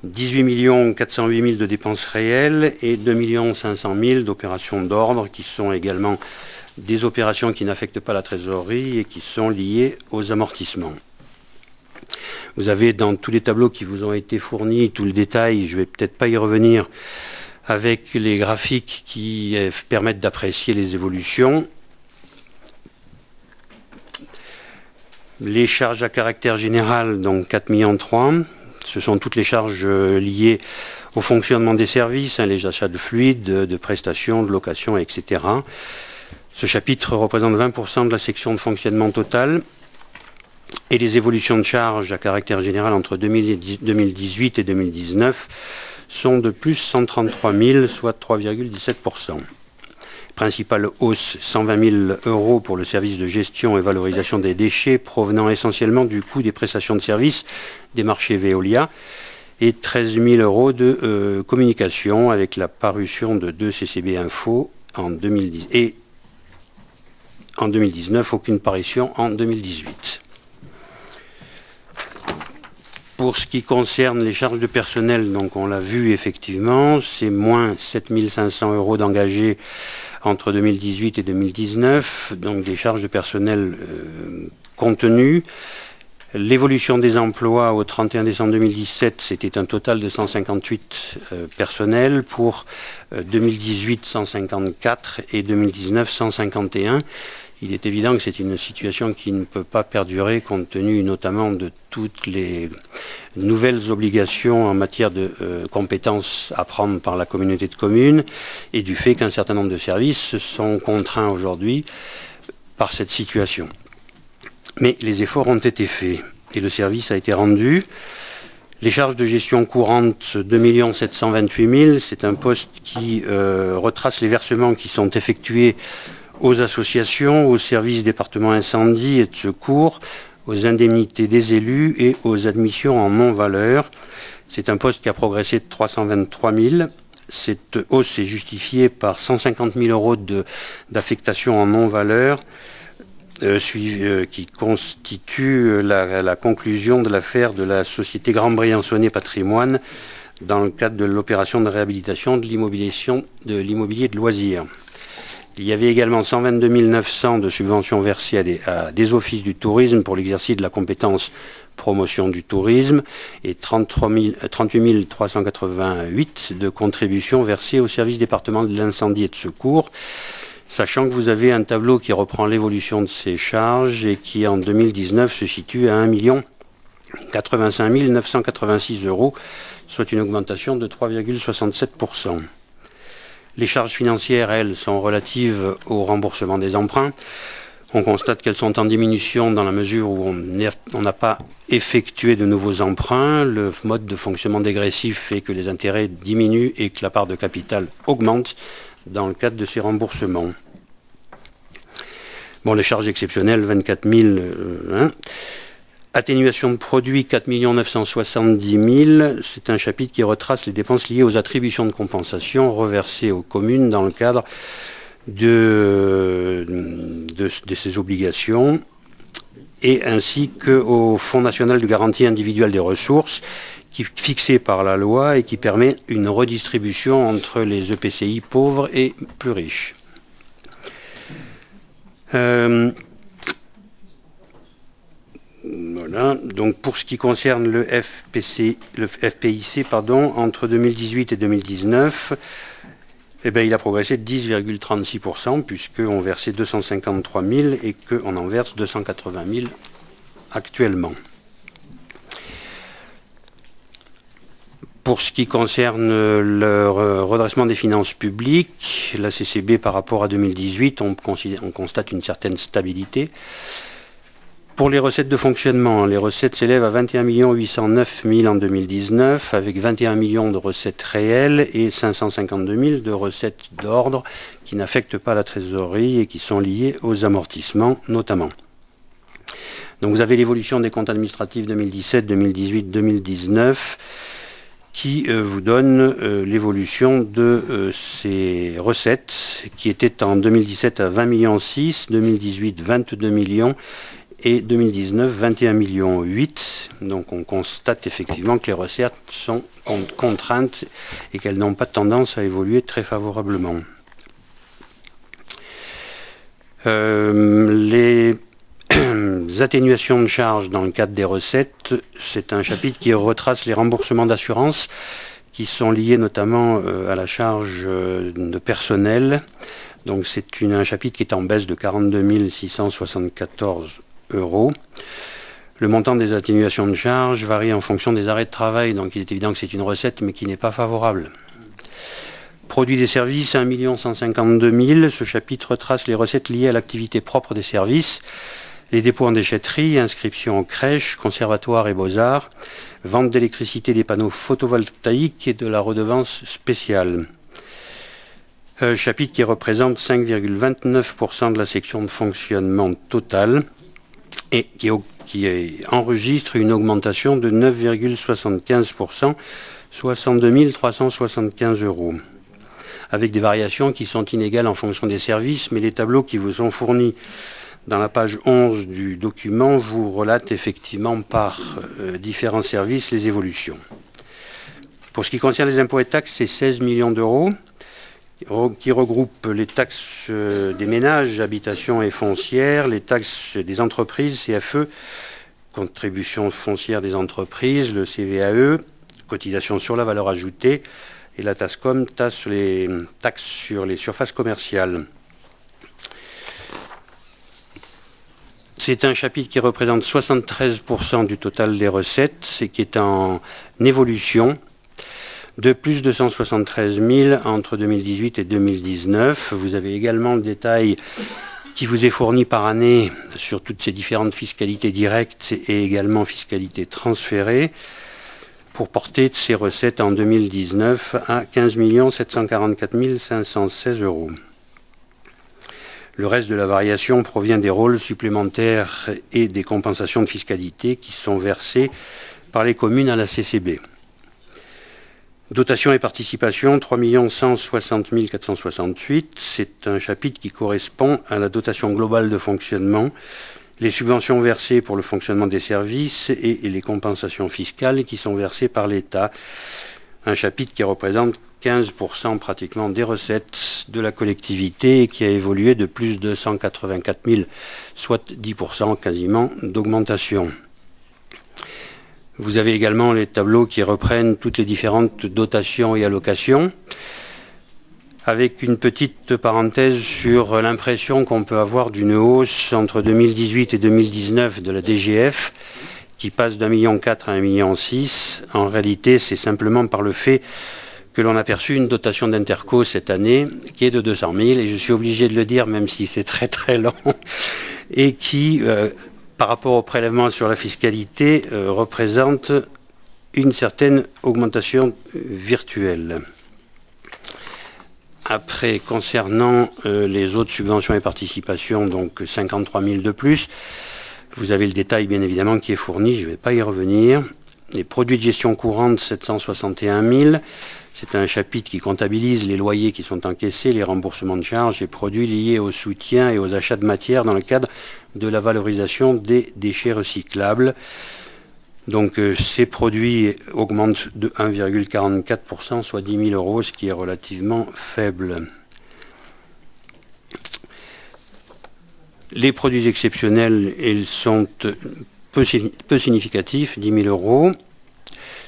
18 408 000 de dépenses réelles et 2 500 000 d'opérations d'ordre qui sont également des opérations qui n'affectent pas la trésorerie et qui sont liées aux amortissements. Vous avez dans tous les tableaux qui vous ont été fournis tout le détail, je ne vais peut-être pas y revenir, avec les graphiques qui permettent d'apprécier les évolutions. Les charges à caractère général, donc 4,3 millions, ce sont toutes les charges liées au fonctionnement des services, les achats de fluides, de prestations, de locations, etc. Ce chapitre représente 20% de la section de fonctionnement totale et les évolutions de charges à caractère général entre 2018 et 2019 sont de plus 133 000, soit 3,17%. Principale hausse, 120 000 € pour le service de gestion et valorisation des déchets provenant essentiellement du coût des prestations de services des marchés Veolia et 13 000 € de communication avec la parution de 2 CCB Info en 2010 et en 2019, aucune parution en 2018. Pour ce qui concerne les charges de personnel, donc on l'a vu effectivement, c'est moins 7 500 € d'engagés entre 2018 et 2019, donc des charges de personnel contenues. L'évolution des emplois au 31 décembre 2017, c'était un total de 158 personnels, pour 2018 154 et 2019 151. Il est évident que c'est une situation qui ne peut pas perdurer compte tenu notamment de toutes les nouvelles obligations en matière de compétences à prendre par la communauté de communes et du fait qu'un certain nombre de services sont contraints aujourd'hui par cette situation. Mais les efforts ont été faits et le service a été rendu. Les charges de gestion courante, 2 728 000, c'est un poste qui retrace les versements qui sont effectués aux associations, aux services département incendie et de secours, aux indemnités des élus et aux admissions en non-valeur. C'est un poste qui a progressé de 323 000. Cette hausse est justifiée par 150 000 € d'affectation en non-valeur qui constitue la conclusion de l'affaire de la société Grand Briançonnet Patrimoine dans le cadre de l'opération de réhabilitation de l'immobilier de loisirs. Il y avait également 122 900 de subventions versées à des offices du tourisme pour l'exercice de la compétence promotion du tourisme et 38 388 de contributions versées au service départemental de l'incendie et de secours, sachant que vous avez un tableau qui reprend l'évolution de ces charges et qui en 2019 se situe à 1 85 986 €, soit une augmentation de 3,67%. Les charges financières, elles, sont relatives au remboursement des emprunts. On constate qu'elles sont en diminution dans la mesure où on n'a pas effectué de nouveaux emprunts. Le mode de fonctionnement dégressif fait que les intérêts diminuent et que la part de capital augmente dans le cadre de ces remboursements. Bon, les charges exceptionnelles, 24 000. Atténuation de produits, 4 970 000. C'est un chapitre qui retrace les dépenses liées aux attributions de compensation reversées aux communes dans le cadre de ces obligations et ainsi qu'au Fonds national de garantie individuelle des ressources qui est fixé par la loi et qui permet une redistribution entre les EPCI pauvres et plus riches. Voilà, donc pour ce qui concerne le FPIC, entre 2018 et 2019, il a progressé de 10,36% puisqu'on versait 253 000 et qu'on en verse 280 000 actuellement. Pour ce qui concerne le redressement des finances publiques, la CCB par rapport à 2018, on constate une certaine stabilité. Pour les recettes de fonctionnement, les recettes s'élèvent à 21 809 000 en 2019, avec 21 millions de recettes réelles et 552 000 de recettes d'ordre qui n'affectent pas la trésorerie et qui sont liées aux amortissements notamment. Donc vous avez l'évolution des comptes administratifs 2017, 2018, 2019 qui vous donne l'évolution de ces recettes qui étaient en 2017 à 20 millions 6, 2018 22 millions et 2019, 21 millions 8. Donc on constate effectivement que les recettes sont contraintes et qu'elles n'ont pas tendance à évoluer très favorablement. Les atténuations de charges dans le cadre des recettes, c'est un chapitre qui retrace les remboursements d'assurance qui sont liés notamment à la charge de personnel. Donc c'est un chapitre qui est en baisse de 42 674 €. Le montant des atténuations de charges varie en fonction des arrêts de travail, donc il est évident que c'est une recette mais qui n'est pas favorable. Produit des services, 1 152 000. Ce chapitre retrace les recettes liées à l'activité propre des services, les dépôts en déchetterie, inscription en crèche, conservatoire et beaux-arts, vente d'électricité, des panneaux photovoltaïques et de la redevance spéciale. Chapitre qui représente 5,29% de la section de fonctionnement totale et qui enregistre une augmentation de 9,75%, 62 375 €, avec des variations qui sont inégales en fonction des services, mais les tableaux qui vous sont fournis dans la page 11 du document vous relatent effectivement par différents services les évolutions. Pour ce qui concerne les impôts et taxes, c'est 16 millions d'euros qui regroupent les taxes des ménages, habitations et foncières, les taxes des entreprises, CFE, contribution foncière des entreprises, le CVAE, cotisation sur la valeur ajoutée, et la TASCOM, taxe sur les surfaces commerciales. C'est un chapitre qui représente 73% du total des recettes, et qui est en évolution de plus de 173 000 entre 2018 et 2019. Vous avez également le détail qui vous est fourni par année sur toutes ces différentes fiscalités directes et également fiscalités transférées, pour porter ces recettes en 2019 à 15 744 516 €. Le reste de la variation provient des rôles supplémentaires et des compensations de fiscalité qui sont versées par les communes à la CCB. Dotation et participation, 3 160 468. C'est un chapitre qui correspond à la dotation globale de fonctionnement, les subventions versées pour le fonctionnement des services et les compensations fiscales qui sont versées par l'État. Un chapitre qui représente 15% pratiquement des recettes de la collectivité et qui a évolué de plus de 184 000, soit 10% quasiment d'augmentation. Vous avez également les tableaux qui reprennent toutes les différentes dotations et allocations, avec une petite parenthèse sur l'impression qu'on peut avoir d'une hausse entre 2018 et 2019 de la DGF, qui passe d'1,4 million à 1,6 million. En réalité, c'est simplement par le fait que l'on a perçu une dotation d'Interco cette année qui est de 200 000, et je suis obligé de le dire même si c'est très très long, et qui, par rapport au prélèvement sur la fiscalité, représente une certaine augmentation virtuelle. Après, concernant les autres subventions et participations, donc 53 000 de plus, vous avez le détail bien évidemment qui est fourni, je ne vais pas y revenir. Les produits de gestion courante, 761 000. C'est un chapitre qui comptabilise les loyers qui sont encaissés, les remboursements de charges et produits liés au soutien et aux achats de matières dans le cadre de la valorisation des déchets recyclables. Donc ces produits augmentent de 1,44%, soit 10 000 €, ce qui est relativement faible. Les produits exceptionnels, ils sont peu significatifs, 10 000 €.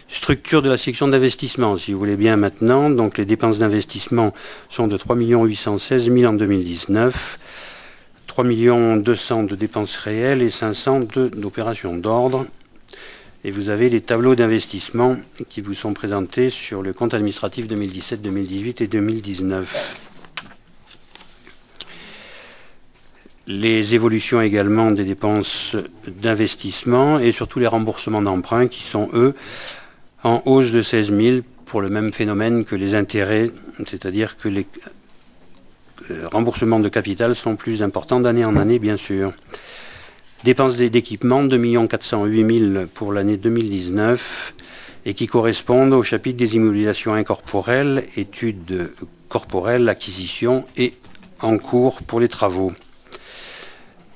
Structure de la section d'investissement, si vous voulez bien maintenant. Donc les dépenses d'investissement sont de 3 816 000 en 2019, 3 200 000 de dépenses réelles et 500 d'opérations d'ordre. Et vous avez les tableaux d'investissement qui vous sont présentés sur le compte administratif 2017, 2018 et 2019. Les évolutions également des dépenses d'investissement et surtout les remboursements d'emprunts qui sont, eux, en hausse de 16 000 pour le même phénomène que les intérêts, c'est-à-dire que les remboursements de capital sont plus importants d'année en année, bien sûr. Dépenses d'équipement, 2 408 000 pour l'année 2019 et qui correspondent au chapitre des immobilisations incorporelles, études corporelles, acquisitions et en cours pour les travaux.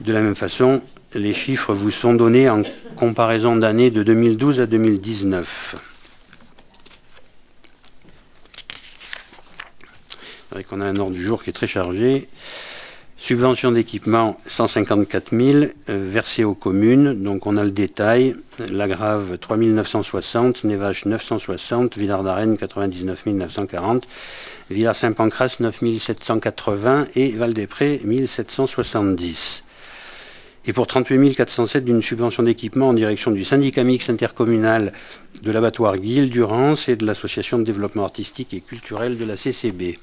De la même façon, les chiffres vous sont donnés en comparaison d'années de 2012 à 2019. C'est vrai qu'on a un ordre du jour qui est très chargé. Subvention d'équipement, 154 000 versées aux communes. Donc on a le détail. Lagrave, 3 960, Névache, 960, Villars d'Arène, 99 940, Villars-Saint-Pancrace, 9 780 et Val-des-Prés, 1770. et pour 38 407 d'une subvention d'équipement en direction du syndicat mixte intercommunal de l'abattoir Guil-Durance et de l'association de développement artistique et culturel de la CCB.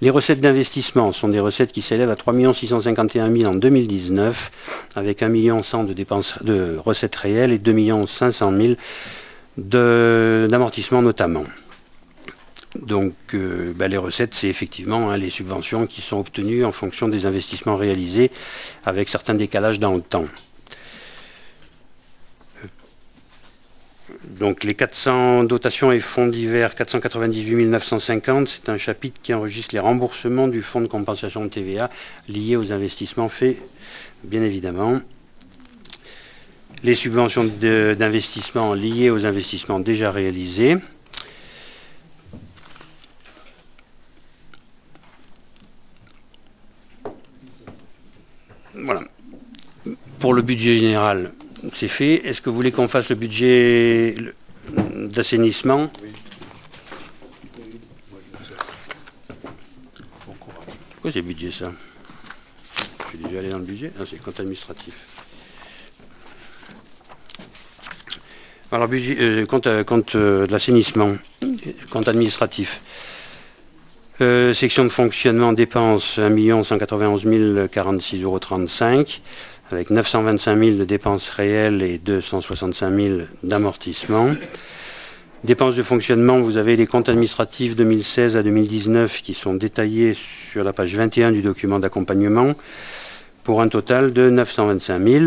Les recettes d'investissement sont des recettes qui s'élèvent à 3 651 000 en 2019, avec 1 100 000 de recettes réelles et 2 500 000 d'amortissement notamment. Donc les recettes, c'est effectivement les subventions qui sont obtenues en fonction des investissements réalisés, avec certains décalages dans le temps. Donc les 400 dotations et fonds divers, 498 950, c'est un chapitre qui enregistre les remboursements du fonds de compensation de TVA liés aux investissements faits, bien évidemment. Les subventions d'investissement liées aux investissements déjà réalisés. Voilà. Pour le budget général, c'est fait. Est-ce que vous voulez qu'on fasse le budget d'assainissement? Oui. Pourquoi c'est budget ça? Je suis déjà allé dans le budget. Ah, c'est compte administratif. Alors, budget, compte de l'assainissement, compte administratif. Section de fonctionnement, dépenses 1 191 046,35 €, avec 925 000 de dépenses réelles et 265 000 d'amortissement. Dépenses de fonctionnement, vous avez les comptes administratifs 2016 à 2019 qui sont détaillés sur la page 21 du document d'accompagnement pour un total de 925 000.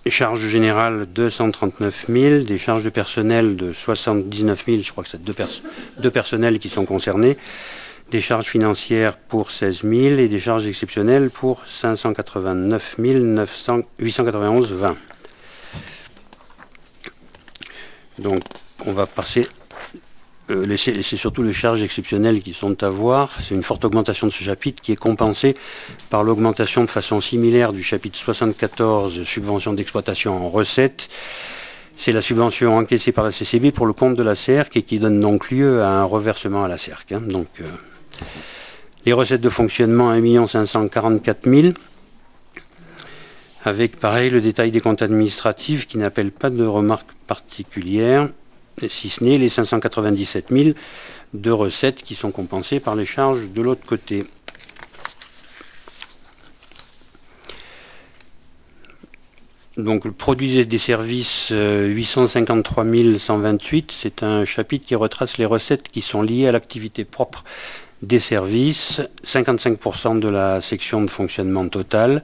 Charges générales 239 000, des charges de personnel de 79 000, je crois que c'est deux personnels qui sont concernés, des charges financières pour 16 000 et des charges exceptionnelles pour 589 891,20. Donc on va passer, c'est surtout les charges exceptionnelles qui sont à voir. C'est une forte augmentation de ce chapitre qui est compensée par l'augmentation de façon similaire du chapitre 74, subvention d'exploitation en recettes. C'est la subvention encaissée par la CCB pour le compte de la CERC et qui donne donc lieu à un reversement à la CERC. Les recettes de fonctionnement 1 544 000, avec pareil le détail des comptes administratifs qui n'appellent pas de remarques particulières, si ce n'est les 597 000 de recettes qui sont compensées par les charges de l'autre côté. Donc le produit des services 853 128, c'est un chapitre qui retrace les recettes qui sont liées à l'activité propre des services, 55% de la section de fonctionnement totale,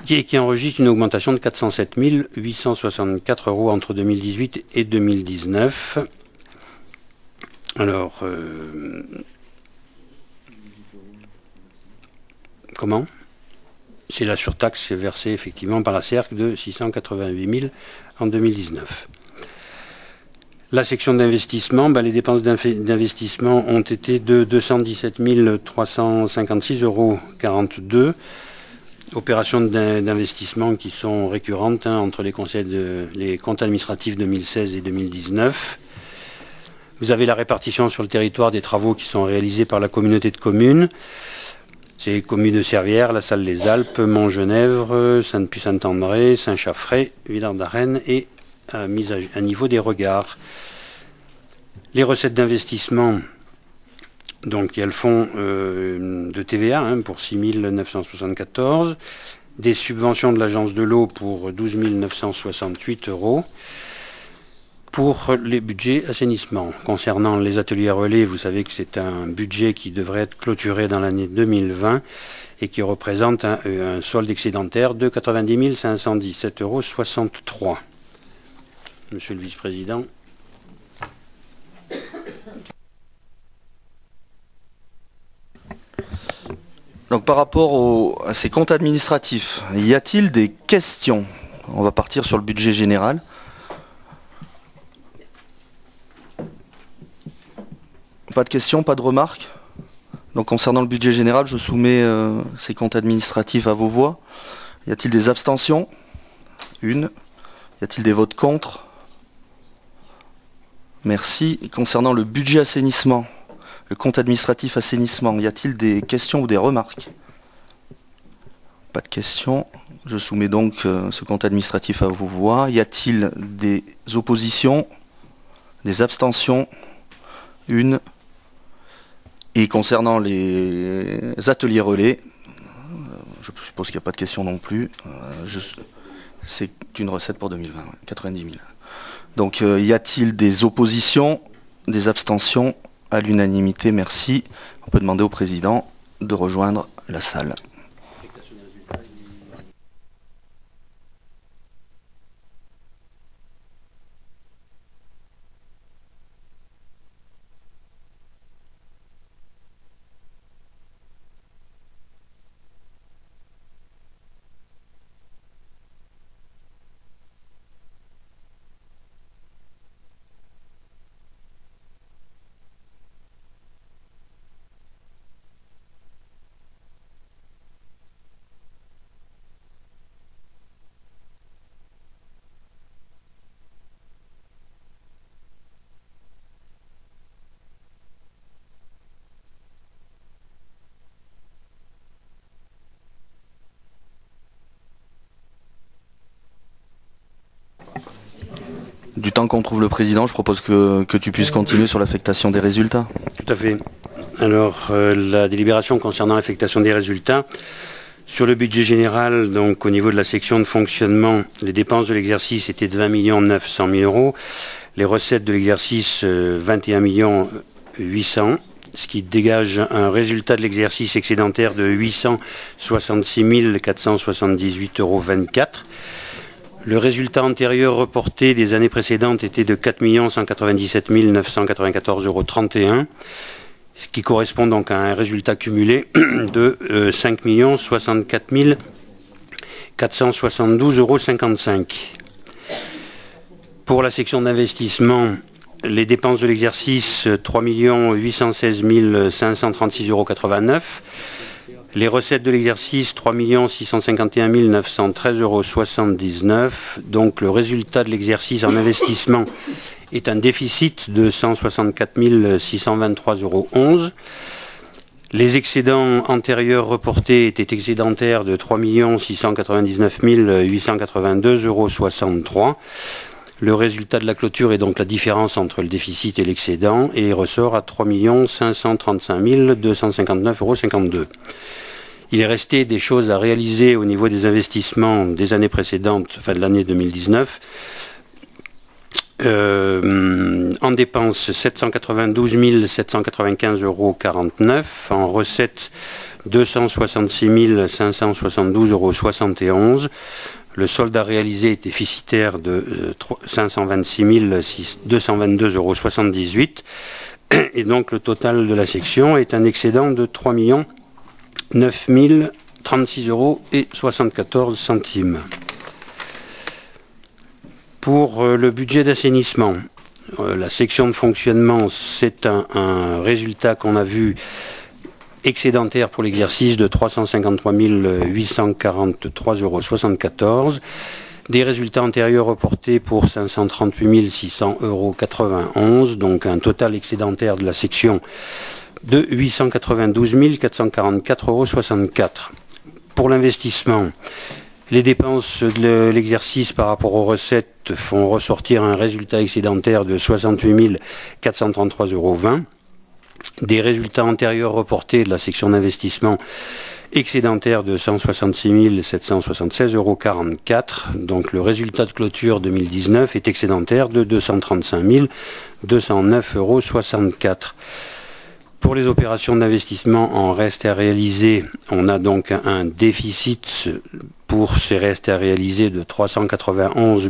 qui enregistre une augmentation de 407 864 € entre 2018 et 2019. Alors, comment? C'est la surtaxe versée effectivement par la CERC de 688 000 en 2019. La section d'investissement, les dépenses d'investissement ont été de 217 356,42 €. Opérations d'investissement qui sont récurrentes entre les comptes administratifs 2016 et 2019. Vous avez la répartition sur le territoire des travaux qui sont réalisés par la communauté de communes. C'est les communes de Servières, La Salle-les Alpes, Montgenèvre, Sainte-Puy-Saint-André, Saint-Chaffray, Villard-d'Arène et à niveau des regards. Les recettes d'investissement, donc elles font de TVA pour 6 974, des subventions de l'agence de l'eau pour 12 968 €. Pour les budgets assainissement, concernant les ateliers relais, vous savez que c'est un budget qui devrait être clôturé dans l'année 2020 et qui représente un solde excédentaire de 90 517,63 €. Monsieur le vice-président. Donc par rapport à ces comptes administratifs, y a-t-il des questions? On va partir sur le budget général. Pas de questions, pas de remarques? Donc concernant le budget général, je soumets ces comptes administratifs à vos voix. Y a-t-il des abstentions? Une. Y a-t-il des votes contre? Merci. Et concernant le budget assainissement, le compte administratif assainissement, y a-t-il des questions ou des remarques? Pas de questions. Je soumets donc ce compte administratif à vos voix. Y a-t-il des oppositions? Des abstentions? Une. Et concernant les ateliers relais, je suppose qu'il n'y a pas de questions non plus. C'est une recette pour 2020, 90 000. Donc y a-t-il des oppositions? Des abstentions? À l'unanimité, merci. On peut demander au président de rejoindre la salle. Du temps qu'on trouve le président, je propose que tu puisses continuer sur l'affectation des résultats. Tout à fait. Alors, la délibération concernant l'affectation des résultats, sur le budget général, donc au niveau de la section de fonctionnement, les dépenses de l'exercice étaient de 20 900 000 euros, les recettes de l'exercice 21 800 000, ce qui dégage un résultat de l'exercice excédentaire de 866 478,24 euros. Le résultat antérieur reporté des années précédentes était de 4 197 994,31 euros, ce qui correspond donc à un résultat cumulé de 5 064 472,55 euros. Pour la section d'investissement, les dépenses de l'exercice 3 816 536,89 euros. Les recettes de l'exercice, 3 651 913,79 euros. Donc le résultat de l'exercice en investissement est un déficit de 164 623,11 euros. Les excédents antérieurs reportés étaient excédentaires de 3 699 882,63 euros. Le résultat de la clôture est donc la différence entre le déficit et l'excédent et ressort à 3 535 259,52 euros. Il est resté des choses à réaliser au niveau des investissements des années précédentes, enfin de l'année 2019. En dépenses, 792 795,49 euros. En recettes, 266 572,71 euros. Le solde à réaliser est déficitaire de 526 222,78 euros. Et donc le total de la section est un excédent de 3 9 036,74 euros. Pour le budget d'assainissement, la section de fonctionnement, c'est un résultat qu'on a vu excédentaire pour l'exercice de 353 843,74 euros. Des résultats antérieurs reportés pour 538 600,91 euros. Donc un total excédentaire de la section de 892 444,64 euros. Pour l'investissement, les dépenses de l'exercice par rapport aux recettes font ressortir un résultat excédentaire de 68 433,20 euros. Des résultats antérieurs reportés de la section d'investissement excédentaire de 166 776,44 euros. Donc le résultat de clôture 2019 est excédentaire de 235 209,64 euros. Pour les opérations d'investissement en reste à réaliser, on a donc un déficit pour ces restes à réaliser de 391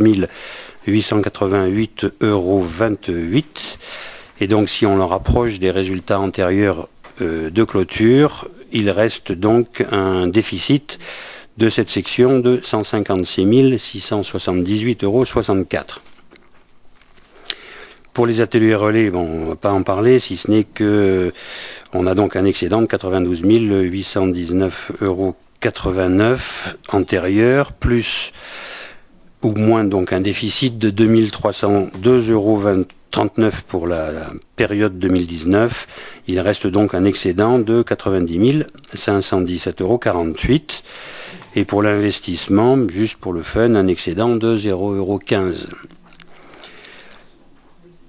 888,28 euros. Et donc si on le rapproche des résultats antérieurs de clôture, il reste donc un déficit de cette section de 156 678,64 euros. Pour les ateliers relais, bon, on ne va pas en parler, si ce n'est que on a donc un excédent de 92 819,89 euros antérieur, plus ou moins donc un déficit de 2302,39 euros pour la période 2019. Il reste donc un excédent de 90 517,48 euros. Et pour l'investissement, juste pour le fun, un excédent de 0,15 €.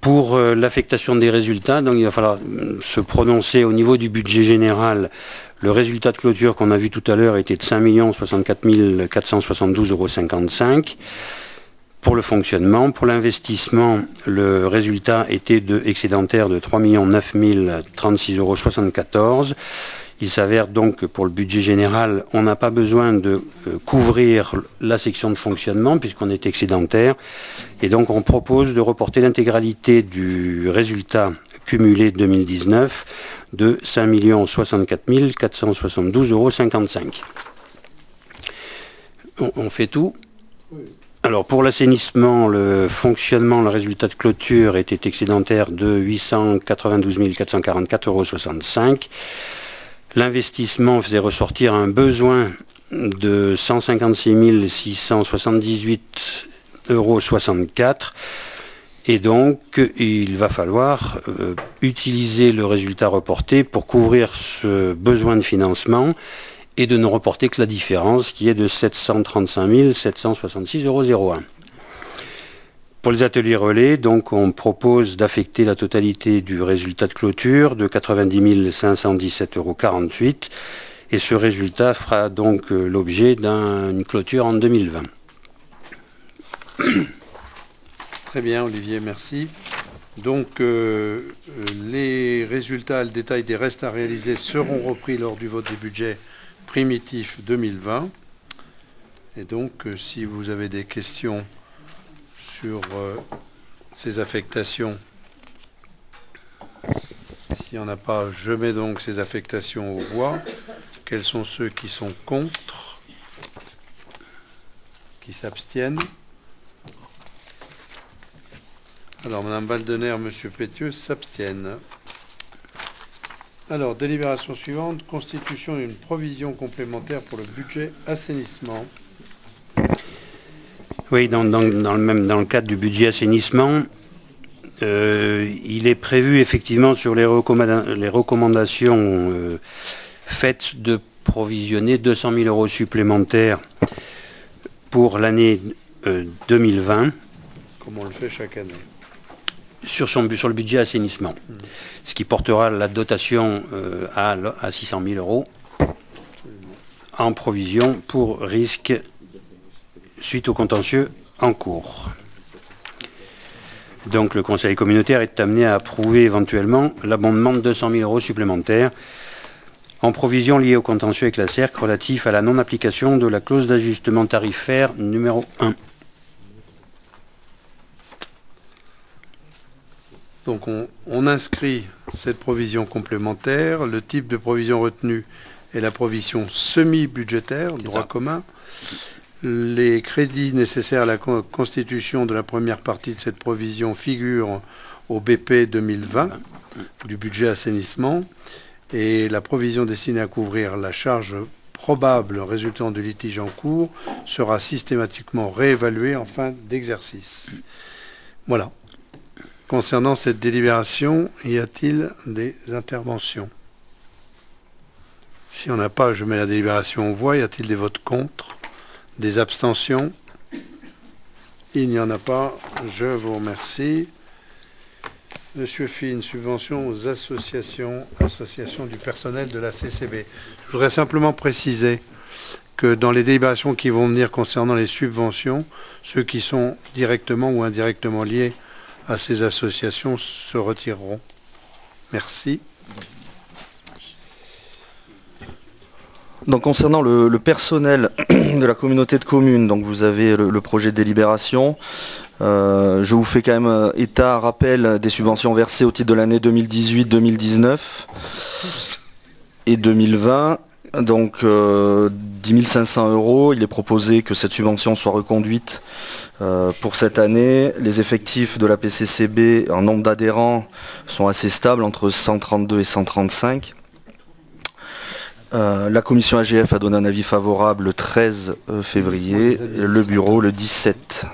Pour l'affectation des résultats, donc il va falloir se prononcer au niveau du budget général. Le résultat de clôture qu'on a vu tout à l'heure était de 5 064 472,55 €. Pour le fonctionnement, pour l'investissement, le résultat était excédentaire de 3 9 036,74 €. Il s'avère donc que pour le budget général, on n'a pas besoin de couvrir la section de fonctionnement puisqu'on est excédentaire. Et donc on propose de reporter l'intégralité du résultat cumulé de 2019 de 5 064 472,55 €. On fait tout ? Oui. Alors pour l'assainissement, le fonctionnement, le résultat de clôture était excédentaire de 892 444,65 €. L'investissement faisait ressortir un besoin de 156 678,64 € et donc il va falloir utiliser le résultat reporté pour couvrir ce besoin de financement et de ne reporter que la différence qui est de 735 766,01 €. Pour les ateliers relais, donc, on propose d'affecter la totalité du résultat de clôture de 90 517,48 € et ce résultat fera donc l'objet d'une clôture en 2020. Très bien, Olivier, merci. Donc, les résultats, le détail des restes à réaliser seront repris lors du vote des budgets primitifs 2020. Et donc, si vous avez des questions sur ces affectations. S'il n'y en a pas, je mets donc ces affectations aux voix. Quels sont ceux qui sont contre? Qui s'abstiennent? Alors, Mme Baldener, M. Pétieux s'abstiennent. Alors, délibération suivante, constitution d'une provision complémentaire pour le budget assainissement. Oui, dans le cadre du budget assainissement, il est prévu effectivement sur les recommandations faites de provisionner 200 000 € supplémentaires pour l'année 2020. Comme on le fait chaque année. Sur le budget assainissement. Ce qui portera la dotation à 600 000 € en provision pour risque suite au contentieux en cours. Donc le Conseil communautaire est amené à approuver éventuellement l'abondement de 200 000 € supplémentaires en provision liée au contentieux avec la CERC relatif à la non-application de la clause d'ajustement tarifaire numéro 1. Donc on inscrit cette provision complémentaire. Le type de provision retenue est la provision semi-budgétaire, droit commun. Les crédits nécessaires à la constitution de la première partie de cette provision figurent au BP 2020 du budget assainissement et la provision destinée à couvrir la charge probable résultant du litige en cours sera systématiquement réévaluée en fin d'exercice. Voilà. Concernant cette délibération, y a-t-il des interventions? Si on n'a pas, je mets la délibération aux voix. Y a-t-il des votes contre? Des abstentions? Il n'y en a pas. Je vous remercie. Monsieur Fine, subvention aux associations du personnel de la CCB. Je voudrais simplement préciser que dans les délibérations qui vont venir concernant les subventions, ceux qui sont directement ou indirectement liés à ces associations se retireront. Merci. Donc concernant le personnel de la communauté de communes, donc vous avez le projet de délibération. Je vous fais quand même état, rappel des subventions versées au titre de l'année 2018, 2019 et 2020. Donc 10 500 €. Il est proposé que cette subvention soit reconduite pour cette année. Les effectifs de la PCCB en nombre d'adhérents sont assez stables, entre 132 et 135. La commission AGF a donné un avis favorable le 13 février, le bureau le 17.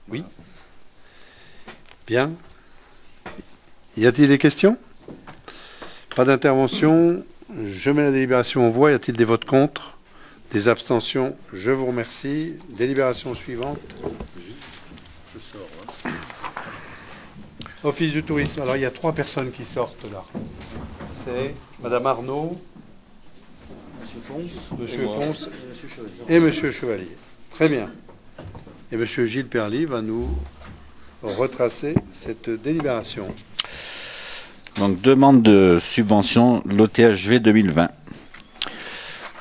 Oui. Bien. Y a-t-il des questions? Pas d'intervention. Je mets la délibération en voie. Y a-t-il des votes contre? Des abstentions? Je vous remercie. Délibération suivante. Je sors. Office du tourisme. Alors, il y a 3 personnes qui sortent là. C'est Madame Arnaud, Monsieur Fons et Monsieur Chevalier. Très bien. Et Monsieur Gilles Perly va nous retracer cette délibération. Donc, demande de subvention, l'OTHV 2020.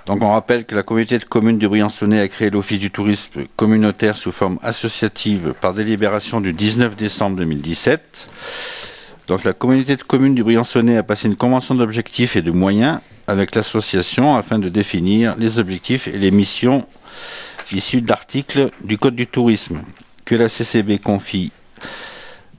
Donc, on rappelle que la communauté de communes du Briançonnais a créé l'Office du tourisme communautaire sous forme associative par délibération du 19 décembre 2017. Donc, la communauté de communes du Briançonnais a passé une convention d'objectifs et de moyens avec l'association afin de définir les objectifs et les missions issues de l'article du Code du tourisme que la CCB confie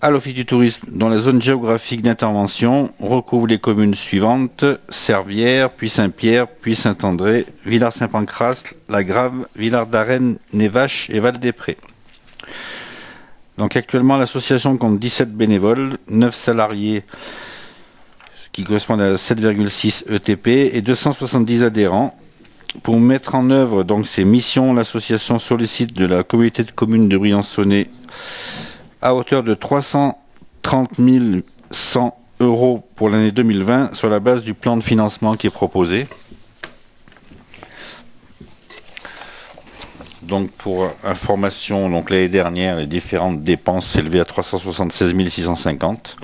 à l'Office du tourisme dont la zone géographique d'intervention recouvre les communes suivantes: Servières, puis Saint-Pierre, puis Saint-André, Villars-Saint-Pancras, La Grave, Villars-d'Arène, Névache et Val-des-Prés. Donc actuellement l'association compte 17 bénévoles, 9 salariés qui correspondent à 7,6 ETP et 270 adhérents. Pour mettre en œuvre donc ces missions, l'association sollicite de la communauté de communes de Briançonnais à hauteur de 330 100 € pour l'année 2020 sur la base du plan de financement qui est proposé. Donc pour information, donc l'année dernière, les différentes dépenses s'élevaient à 376 650.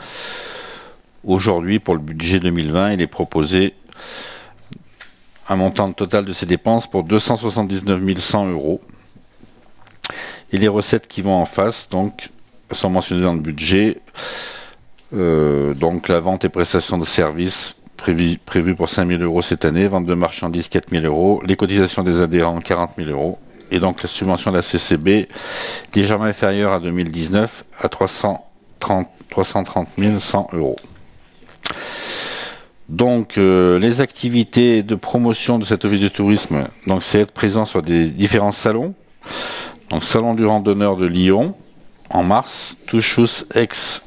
Aujourd'hui, pour le budget 2020, il est proposé un montant total de ces dépenses pour 279 100 €. Et les recettes qui vont en face, donc, sont mentionnées dans le budget. Donc la vente et prestation de services prévue pour 5 000 € cette année, vente de marchandises 4 000 €, les cotisations des adhérents 40 000 €, et donc la subvention de la CCB légèrement inférieure à 2019 à 330 100 €. Donc les activités de promotion de cet office de tourisme, donc c'est être présent sur des différents salons. Donc salon du randonneur de Lyon en mars, Touchus Ex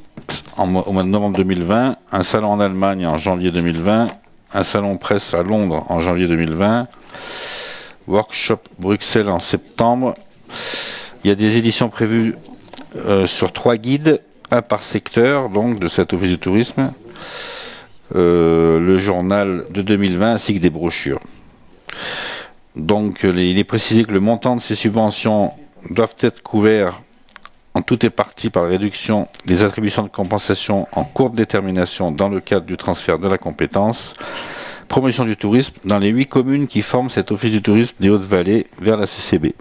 au mois de novembre 2020, un salon en Allemagne en janvier 2020, un salon presse à Londres en janvier 2020, workshop Bruxelles en septembre. Il y a des éditions prévues sur 3 guides, un par secteur donc de cet office de tourisme, le journal de 2020 ainsi que des brochures. Donc il est précisé que le montant de ces subventions doivent être couverts en tout et partie par la réduction des attributions de compensation en cours de détermination dans le cadre du transfert de la compétence promotion du tourisme dans les 8 communes qui forment cet office du tourisme des Hautes-Vallées vers la CCB.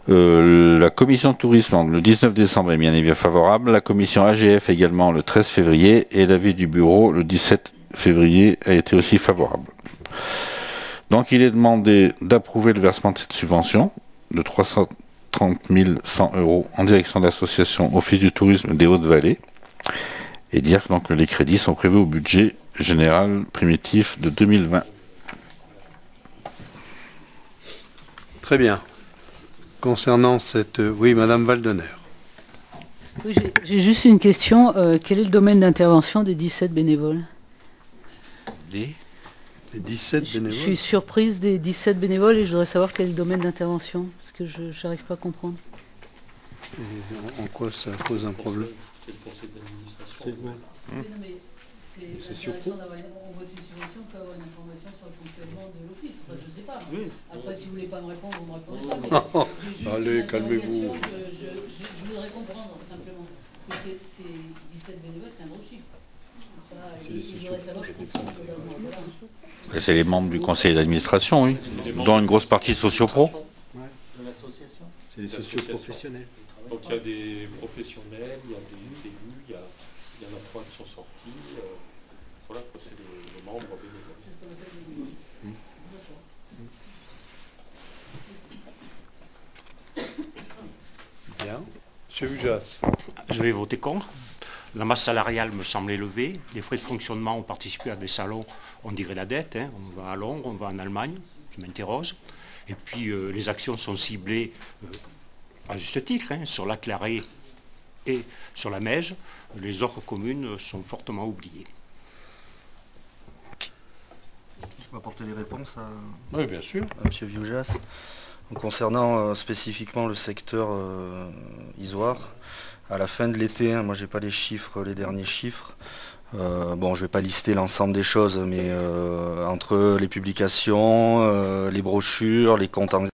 La commission de tourisme le 19 décembre est bien évidemment favorable, la commission AGF également le 13 février et l'avis du bureau le 17 février a été aussi favorable. Donc il est demandé d'approuver le versement de cette subvention de 330 100 € en direction de l'association Office du tourisme des Hautes-Vallées et dire que donc, les crédits sont prévus au budget général primitif de 2020. Très bien. Concernant cette... Oui, Madame Valdener. Oui, j'ai juste une question. Quel est le domaine d'intervention des 17 bénévoles? Des 17 bénévoles? Je suis surprise des 17 bénévoles et je voudrais savoir quel est le domaine d'intervention, parce que je n'arrive pas à comprendre. En quoi ça pose un problème? C'est le conseil d'administration. C'est intéressant d'avoir on vote une subvention, on peut avoir une information sur le fonctionnement de l'office. Enfin, je ne sais pas. Oui. Après, si vous ne voulez pas me répondre, vous ne me répondez pas. Allez, calmez-vous. Je voudrais comprendre simplement. Parce que c'est 17 bénévoles, c'est un gros chiffre. C'est les membres du conseil d'administration, oui, dont une grosse partie de sociopro. De l'association. C'est les socioprofessionnels. Donc il y a des professionnels, il y a des élus, il y en a 3 qui sont sortis. Voilà, c'est les membres bénévoles. Bien. Monsieur Ujas. Je vais voter contre. La masse salariale me semble élevée. Les frais de fonctionnement, on participe à des salons, on dirait la dette. Hein. On va à Londres, on va en Allemagne, je m'interroge. Et puis les actions sont ciblées à juste titre, hein, sur la Clarée et sur la Meige. Les autres communes sont fortement oubliées. peux apporter les réponses à, oui, bien sûr. à M. Vioujas. Concernant spécifiquement le secteur Isoire, à la fin de l'été, moi j'ai pas les chiffres, les derniers chiffres. Bon, je vais pas lister l'ensemble des choses, mais entre les publications, les brochures, les comptes en